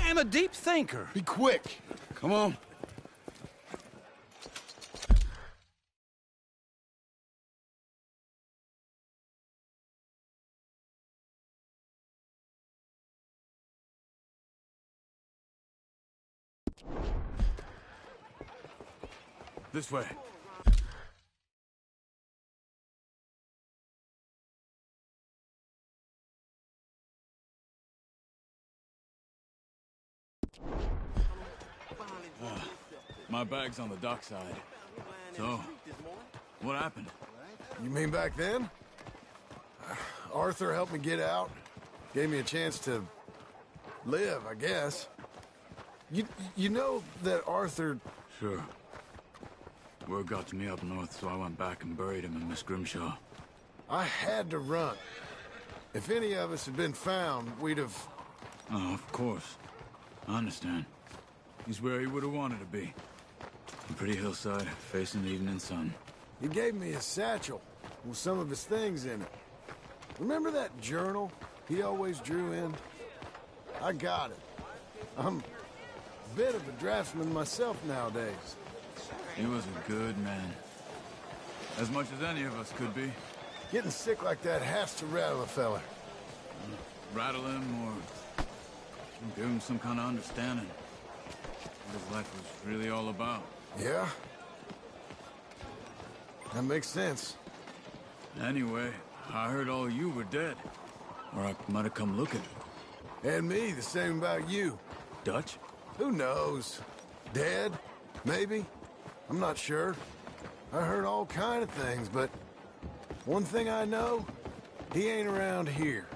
Speaker 8: I'm a deep thinker.
Speaker 1: Be quick.
Speaker 8: Come on.
Speaker 23: This way. My bag's on the dockside. So, what happened?
Speaker 1: You mean back then? Arthur helped me get out. Gave me a chance to live, I guess. You know that Arthur...
Speaker 23: Sure. Word got to me up north, so I went back and buried him in Miss Grimshaw.
Speaker 1: I had to run. If any of us had been found, we'd have...
Speaker 23: Oh, of course. I understand. He's where he would have wanted to be. A pretty hillside, facing the evening sun.
Speaker 1: He gave me a satchel with some of his things in it. Remember that journal he always drew in? I got it. I'm a bit of a draftsman myself nowadays.
Speaker 23: He was a good man. As much as any of us could be.
Speaker 1: Getting sick like that has to rattle a fella.
Speaker 23: Rattle him or give him some kind of understanding. What his life was really all about.
Speaker 1: Yeah? That makes sense.
Speaker 23: Anyway, I heard all you were dead. Or I might have come looking.
Speaker 1: And me, the same about you.
Speaker 23: Dutch?
Speaker 1: Who knows? Dead? Maybe? I'm not sure. I heard all kind of things, but one thing I know, he ain't around here.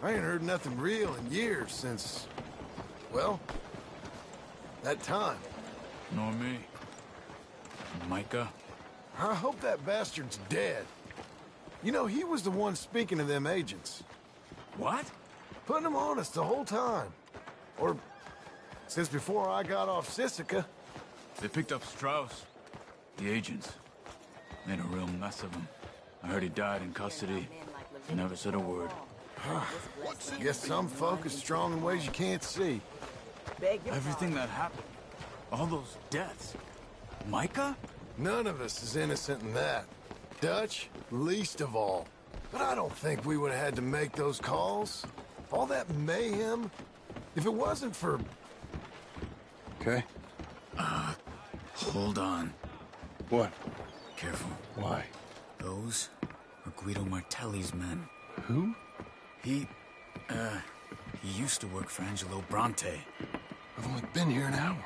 Speaker 1: I ain't heard nothing real in years since, well, that time.
Speaker 23: Nor me. Micah?
Speaker 1: I hope that bastard's dead. You know, he was the one speaking to them agents.
Speaker 23: What?
Speaker 1: Putting them on us the whole time. Or since before I got off Sisika.
Speaker 23: They picked up Strauss. The agents. Made a real mess of him. I heard he died in custody. Never said a word.
Speaker 1: Guess some folk is strong in ways you can't see.
Speaker 23: Everything that happened. All those deaths. Micah?
Speaker 1: None of us is innocent in that. Dutch, least of all. But I don't think we would have had to make those calls. All that mayhem. If it wasn't for...
Speaker 23: Okay. Hold on.
Speaker 1: What?
Speaker 23: Careful.
Speaker 1: Why?
Speaker 23: Those are Guido Martelli's men.
Speaker 1: Who?
Speaker 23: He used to work for Angelo Bronte.
Speaker 1: I've only been here an hour.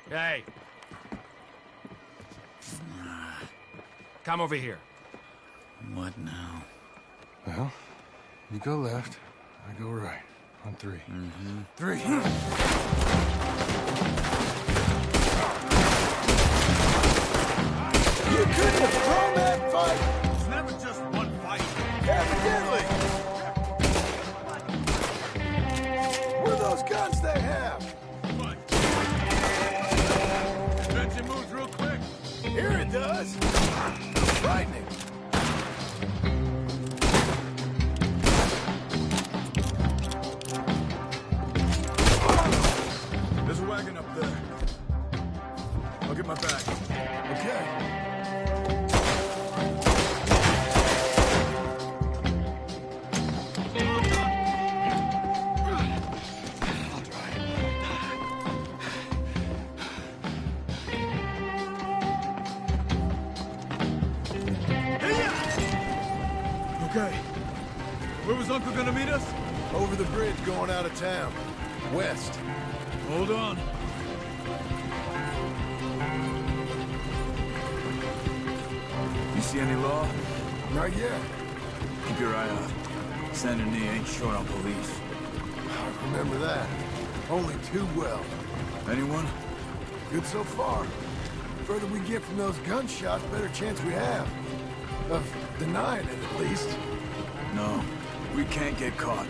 Speaker 14: Hey. Come over here.
Speaker 23: What now?
Speaker 1: Well, you go left, I go right. On three.
Speaker 23: Mm-hmm.
Speaker 1: 3. You couldn't have thrown that fight!
Speaker 20: It's never just one fight.
Speaker 1: Evidently! What are those guns they have?
Speaker 20: What? Bet you moves real quick.
Speaker 1: Here it does! Frightening!
Speaker 23: There's a wagon up there. Okay. Where was Uncle gonna meet us?
Speaker 2: Over the bridge going out of town. West.
Speaker 23: Hold on. You see any law?
Speaker 2: Not yet.
Speaker 23: Keep your eye out. Saint Denis ain't short on police.
Speaker 2: I remember that. Only too well.
Speaker 23: Anyone?
Speaker 2: Good so far. Further we get from those gunshots, better chance we have. Of denying it, at least.
Speaker 23: No. We can't get caught.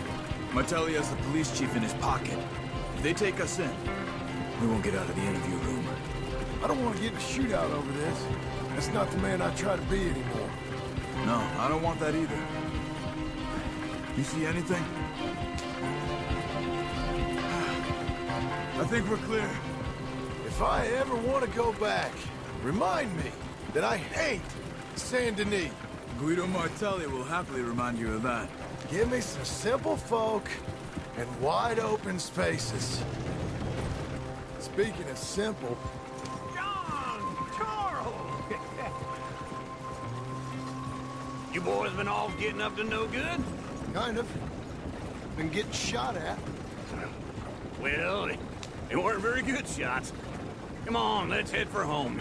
Speaker 23: Martelli has the police chief in his pocket. If they take us in, we won't get out of the interview room.
Speaker 2: I don't want to get in a shootout over this. That's not the man I try to be anymore.
Speaker 23: No, I don't want that either. You see anything? I think we're clear.
Speaker 2: If I ever want to go back, remind me that I hate Saint Denis.
Speaker 23: Guido Martelli will happily remind you of that.
Speaker 2: Give me some simple folk and wide open spaces. Speaking of simple...
Speaker 9: John! Charles! You boys been all getting up to no good?
Speaker 2: Kind of. Been getting shot at.
Speaker 9: Well, they weren't very good shots. Come on, let's head for home.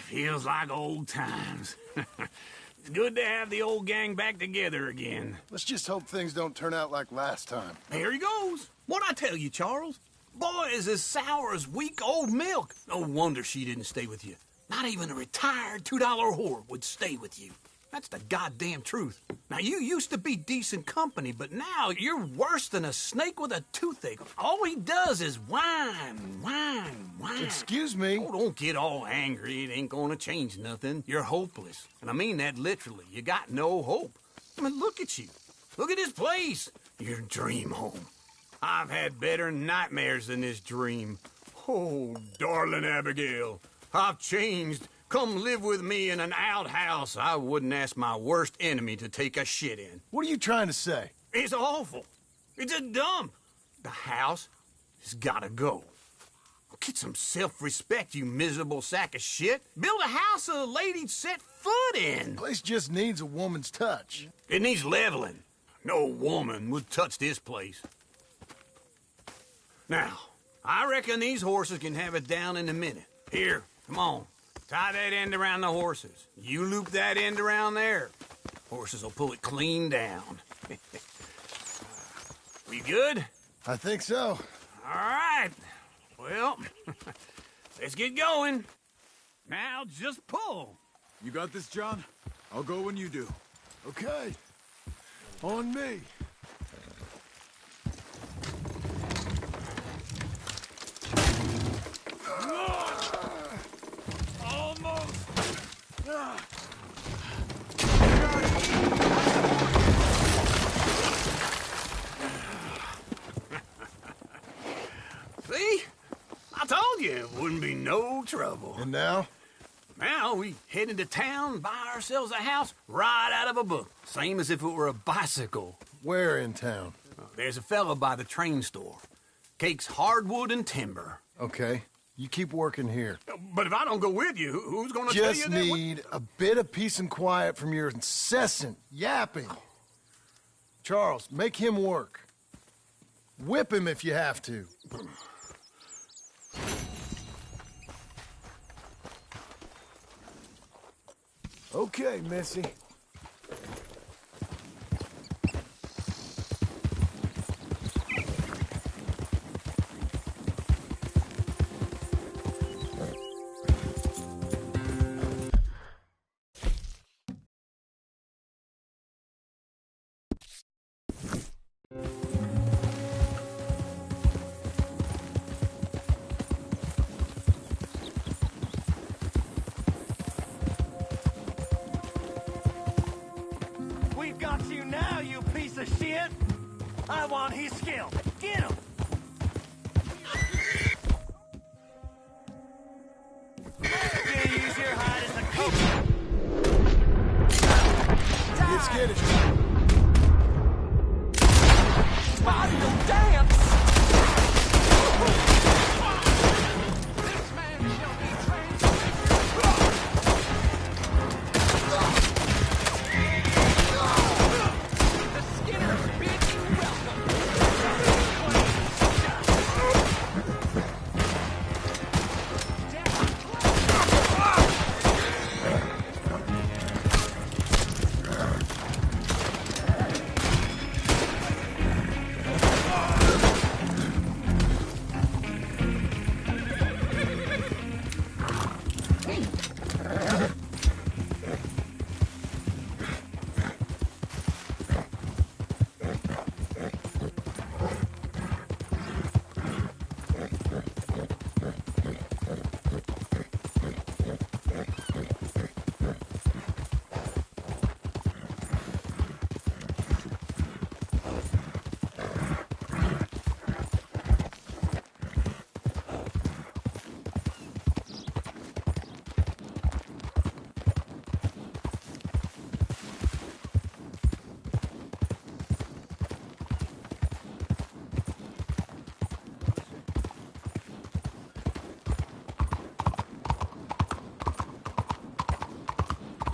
Speaker 9: Feels like old times. It's good to have the old gang back together again.
Speaker 1: Let's just hope things don't turn out like last time.
Speaker 20: Here he goes. What'd I tell you, Charles? Boy is as sour as weak old milk. No wonder she didn't stay with you. Not even a retired $2 whore would stay with you. That's the goddamn truth. Now, you used to be decent company, but now you're worse than a snake with a toothache. All he does is whine, whine, whine.
Speaker 1: Excuse me?
Speaker 20: Oh, don't get all angry. It ain't gonna change nothing. You're hopeless. And I mean that literally. You got no hope. I mean, look at you. Look at this place. Your dream home. I've had better nightmares than this dream. Oh, darling Abigail, I've changed. Come live with me in an outhouse I wouldn't ask my worst enemy to take a shit in.
Speaker 2: What are you trying to say?
Speaker 20: It's awful. It's a dump. The house has gotta go. Get some self-respect, you miserable sack of shit. Build a house a lady'd set foot in.
Speaker 2: The place just needs a woman's touch.
Speaker 20: It needs leveling. No woman would touch this place. Now, I reckon these horses can have it down in a minute. Here, come on. Tie that end around the horses. You loop that end around there. Horses will pull it clean down. We good?
Speaker 2: I think so.
Speaker 20: All right. Well, let's get going. Now just pull.
Speaker 23: You got this, John? I'll go when you do.
Speaker 2: Okay. On me.
Speaker 20: See? I told you it wouldn't be no trouble.
Speaker 2: And now?
Speaker 20: Now we head into town, buy ourselves a house right out of a book. Same as if it were a bicycle.
Speaker 2: Where in town?
Speaker 20: There's a fella by the train store. Cakes hardwood and timber.
Speaker 2: Okay. You keep working here.
Speaker 20: But if I don't go with you, who's gonna tell you
Speaker 2: Just
Speaker 20: that?
Speaker 2: need a bit of peace and quiet from your incessant yapping. Charles, make him work. Whip him if you have to. Okay, Missy.
Speaker 11: We've got you now, you piece of shit! I want his skill. Get him! You use your hide as a coat.
Speaker 2: Let's get it.
Speaker 11: Mario, dance!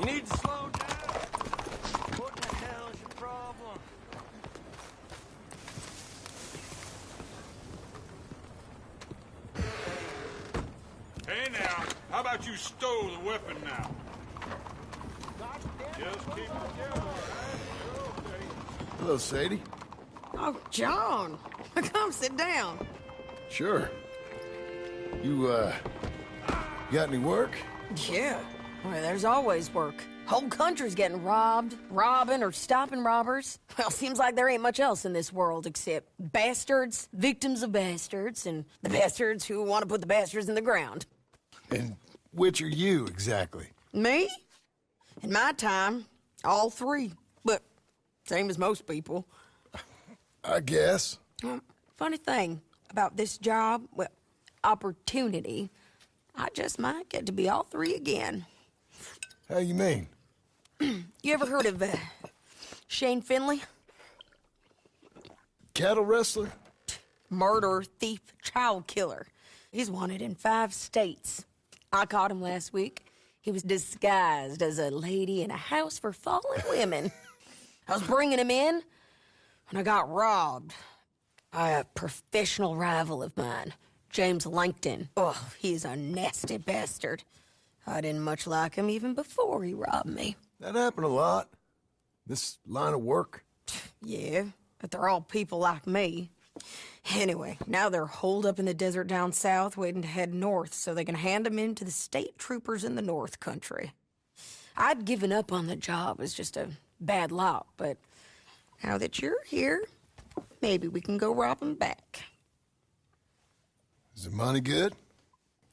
Speaker 11: You need to slow down. What the hell is your problem?
Speaker 19: Hey now, how about you stow the weapon now? Just keep it together, okay?
Speaker 1: Hello, Sadie.
Speaker 18: Oh, John. Come sit down.
Speaker 1: Sure. You got any work?
Speaker 18: Yeah. Well, there's always work. Whole country's getting robbed, robbing, or stopping robbers. Well, seems like there ain't much else in this world except bastards, victims of bastards, and the bastards who want to put the bastards in the ground.
Speaker 1: And which are you, exactly?
Speaker 18: Me? In my time, all three. But same as most people.
Speaker 1: I guess.
Speaker 18: Funny thing about this job, well, opportunity, I just might get to be all three again.
Speaker 1: How you mean?
Speaker 18: You ever heard of Shane Finley?
Speaker 1: Cattle wrestler?
Speaker 18: Murderer, thief, child killer. He's wanted in 5 states. I caught him last week. He was disguised as a lady in a house for fallen women. I was bringing him in, and I got robbed by a professional rival of mine, James Langton. Oh, he's a nasty bastard. I didn't much like him even before he robbed me.
Speaker 1: That happened a lot. This line of work.
Speaker 18: Yeah, but they're all people like me. Anyway, now they're holed up in the desert down south, waiting to head north so they can hand them in to the state troopers in the north country. I'd given up on the job as just a bad lot, but now that you're here, maybe we can go rob them back.
Speaker 1: Is the money good?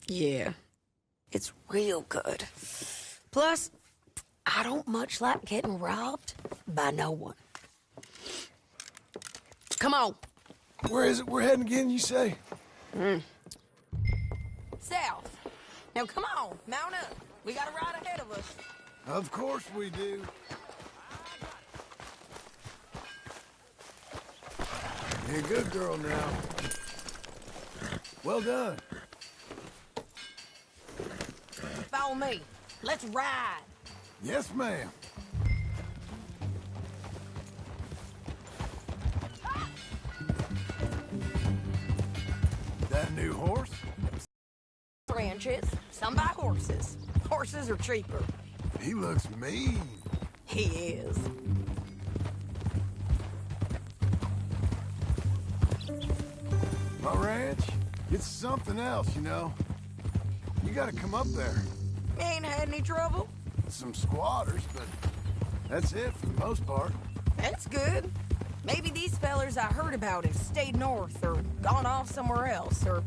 Speaker 18: Yeah, it's real good. Plus, I don't much like getting robbed by no one. Come on.
Speaker 1: Where is it we're heading again, you say?
Speaker 18: South. Now, come on, mount up. We got a ride ahead of us.
Speaker 1: Of course we do. You're a good girl now. Well done.
Speaker 18: Follow me. Let's ride.
Speaker 1: Yes, ma'am.
Speaker 2: That new horse?
Speaker 18: Ranches. Some buy horses. Horses are cheaper.
Speaker 2: He looks mean.
Speaker 18: He is.
Speaker 2: My ranch, it's something else, you know. You gotta come up there.
Speaker 18: Ain't had any trouble?
Speaker 2: Some squatters, but that's it for the most part.
Speaker 18: That's good. Maybe these fellers I heard about have stayed north or gone off somewhere else, or...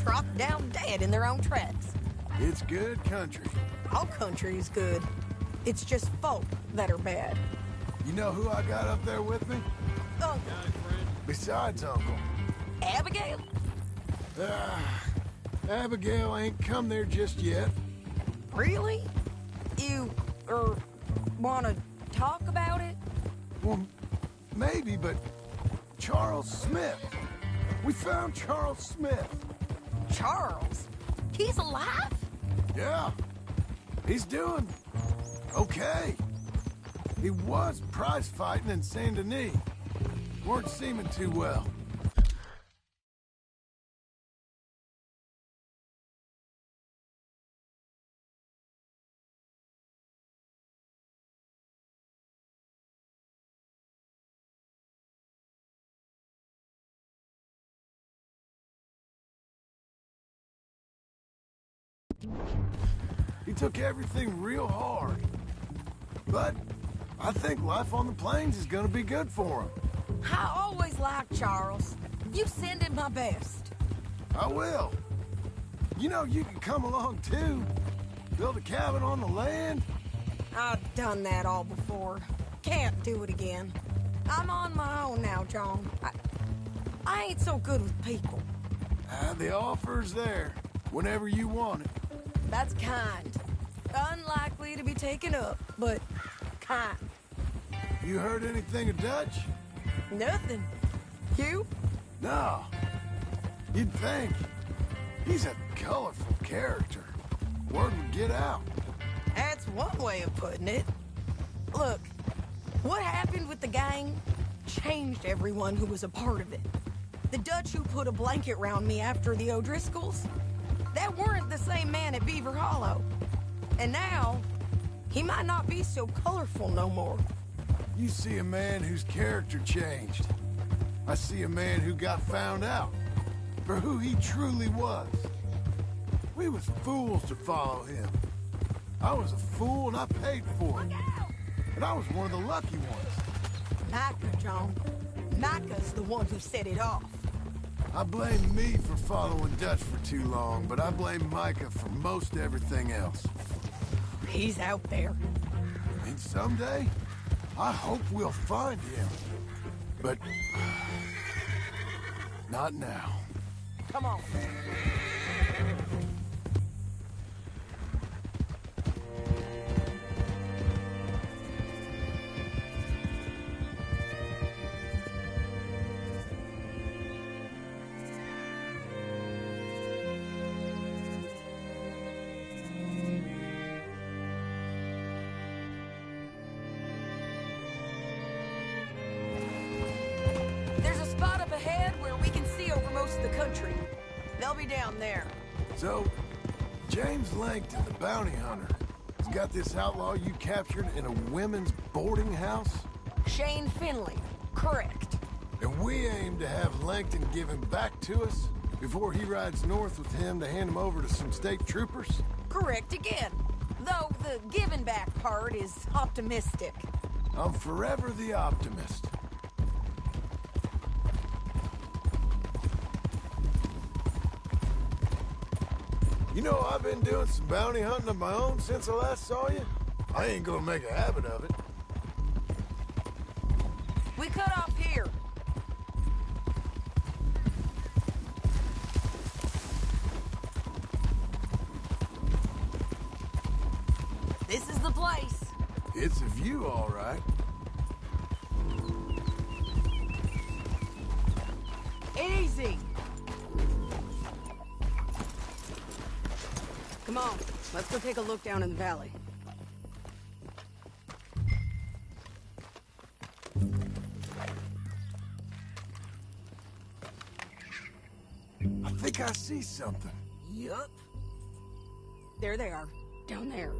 Speaker 18: Dropped down dead in their own tracks.
Speaker 2: It's good country.
Speaker 18: All country is good. It's just folk that are bad.
Speaker 2: You know who I got up there with me?
Speaker 18: Uncle.
Speaker 2: Besides Uncle.
Speaker 18: Abigail?
Speaker 2: Abigail ain't come there just yet.
Speaker 18: Really? You, wanna talk about it?
Speaker 2: Well, maybe, but Charles Smith. We found Charles Smith.
Speaker 18: Charles? He's alive?
Speaker 2: Yeah. He's doing okay. He was prize fighting in Saint Denis. Weren't seeming too well. He took everything real hard. But I think life on the plains is gonna be good for him.
Speaker 18: I always liked Charles. You send him my best.
Speaker 2: I will. You know, you can come along too. Build a cabin on the land.
Speaker 18: I've done that all before. Can't do it again. I'm on my own now, John. I ain't so good with people.
Speaker 2: The offer's there, whenever you want it.
Speaker 18: That's kind. Unlikely to be taken up, but kind.
Speaker 2: You heard anything of Dutch?
Speaker 18: Nothing. You?
Speaker 2: No. You'd think. He's a colorful character. Word would get out.
Speaker 18: That's one way of putting it. Look, what happened with the gang changed everyone who was a part of it. The Dutch who put a blanket round me after the O'Driscolls, that weren't the same man at Beaver Hollow. And now, he might not be so colorful no more.
Speaker 2: You see a man whose character changed. I see a man who got found out for who he truly was. We was fools to follow him. I was a fool and I paid for it. And I was one of the lucky ones.
Speaker 18: Micah, John. Micah's the one who set it off.
Speaker 2: I blame me for following Dutch for too long, but I blame Micah for most everything else.
Speaker 18: He's out there.
Speaker 2: And someday, I hope we'll find him. But not now.
Speaker 18: Come on. There's a spot up ahead where we can see over most of the country. They'll be down there.
Speaker 2: So, James Langton, the bounty hunter, has got this outlaw you captured in a women's boarding house?
Speaker 18: Shane Finley. Correct.
Speaker 2: And we aim to have Langton give him back to us before he rides north with him to hand him over to some state troopers?
Speaker 18: Correct again. Though the giving back part is optimistic.
Speaker 2: I'm forever the optimist. You know, I've been doing some bounty hunting of my own since I last saw you. I ain't gonna make a habit of it.
Speaker 18: We cut off here. This is the place.
Speaker 2: It's a view, all right.
Speaker 18: Easy. Come on, let's go take a look down in the valley.
Speaker 2: I think I see something.
Speaker 18: Yup. There they are, down there.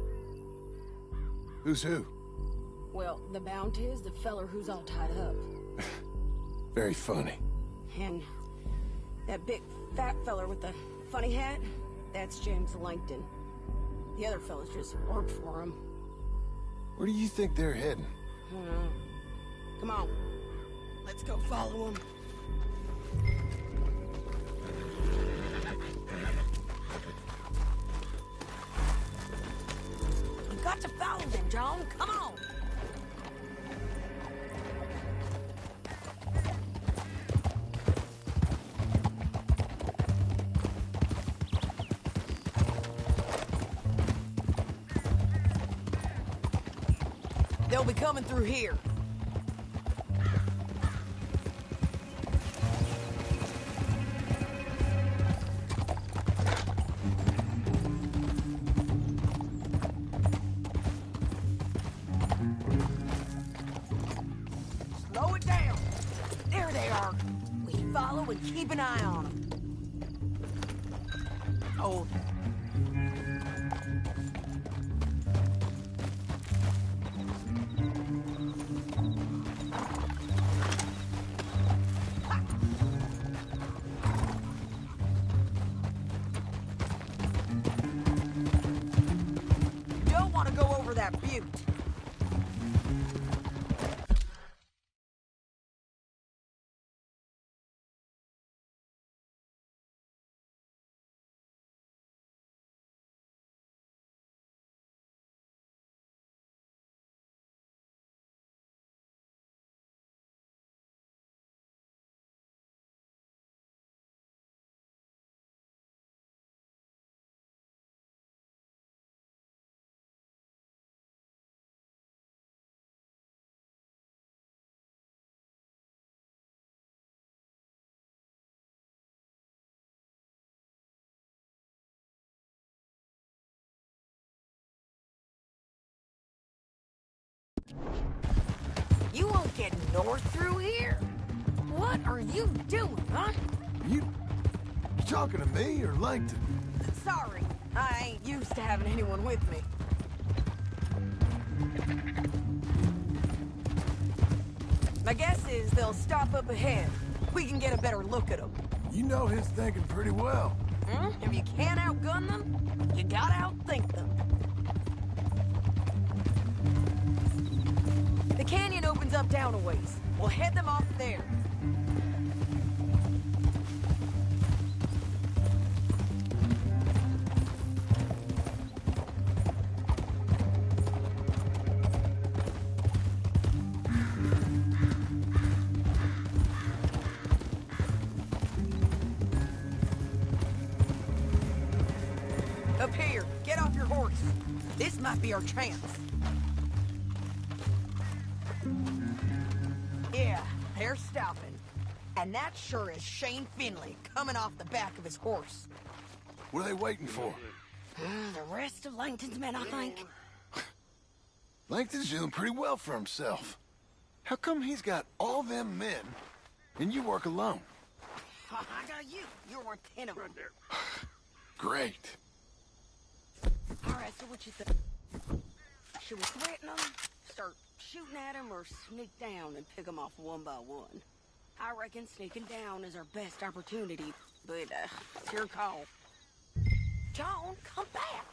Speaker 2: Who's who?
Speaker 18: Well, the bounty is the feller who's all tied up.
Speaker 2: Very funny.
Speaker 18: And that big fat feller with the funny hat, that's James Langton. The other fellas just work for him.
Speaker 2: Where do you think they're heading?
Speaker 18: Come on, let's go follow him. You got to follow them, John. Come on. They'll be coming through here. Slow it down. There they are. We follow and keep an eye on them. Oh. Don't want to go over that butte. don't get north through here. What are you doing, huh?
Speaker 2: You talking to me or Langton?
Speaker 18: Sorry, I ain't used to having anyone with me. My guess is they'll stop up ahead. We can get a better look at them.
Speaker 2: You know his thinking pretty well.
Speaker 18: If you can't outgun them, you gotta outthink them. The canyon opens up down a ways. We'll head them off there. Up here, get off your horse. This might be our chance. Yeah, they're stopping. And that sure is Shane Finley coming off the back of his horse.
Speaker 2: What are they waiting for?
Speaker 18: The rest of Langton's men, I think.
Speaker 2: Langton's doing pretty well for himself. How come he's got all them men, and you work alone?
Speaker 18: I got you. You're worth 10 of them.
Speaker 2: Great.
Speaker 18: All right, so what you think? Should we threaten them, start shooting at them, or sneak down and pick them off one by one? I reckon sneaking down is our best opportunity, but it's your call. John, come back.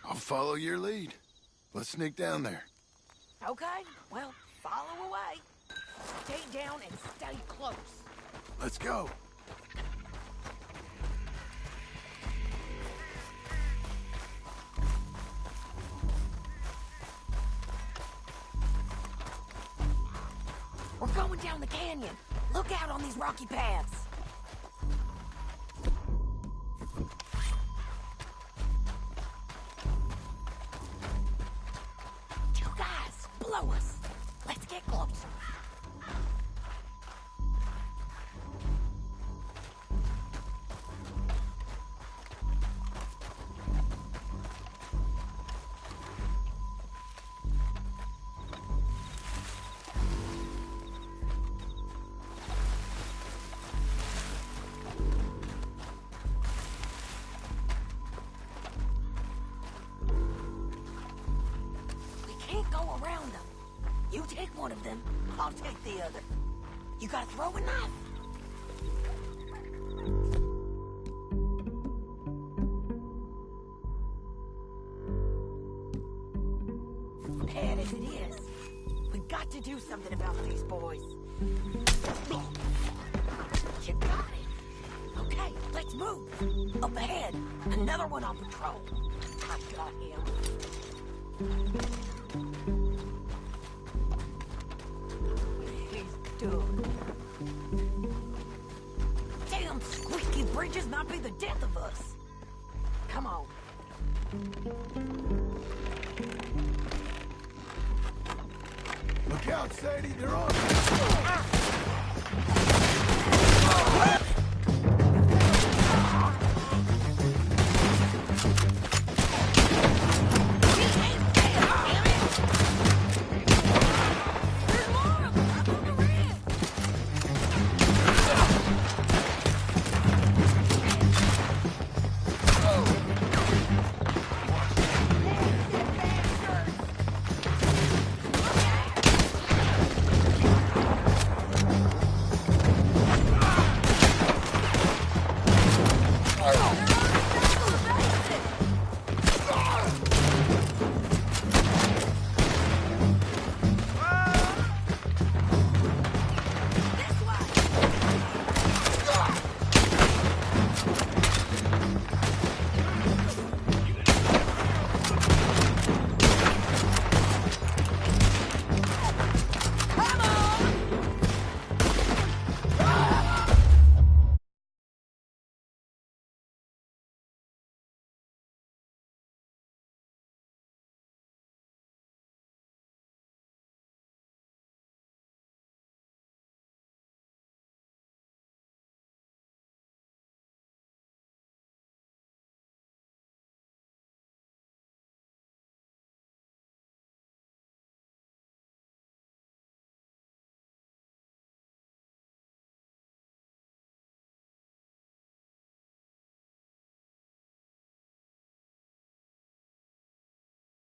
Speaker 2: I'll follow your lead. Let's sneak down there.
Speaker 18: Okay, well, follow away. Stay down and stay close.
Speaker 2: Let's go.
Speaker 18: We're going down the canyon. Look out on these rocky paths. Two guys, below us. Let's get closer. Can't go around them. You take one of them, I'll take the other. You gotta throw a knife. Bad as it is, we got to do something about these boys. You got it. Okay, let's move. Up ahead, another one on patrol. I've got him. Damn squeaky bridges might be the death of us. Come on.
Speaker 2: Look out, Sadie, they're on.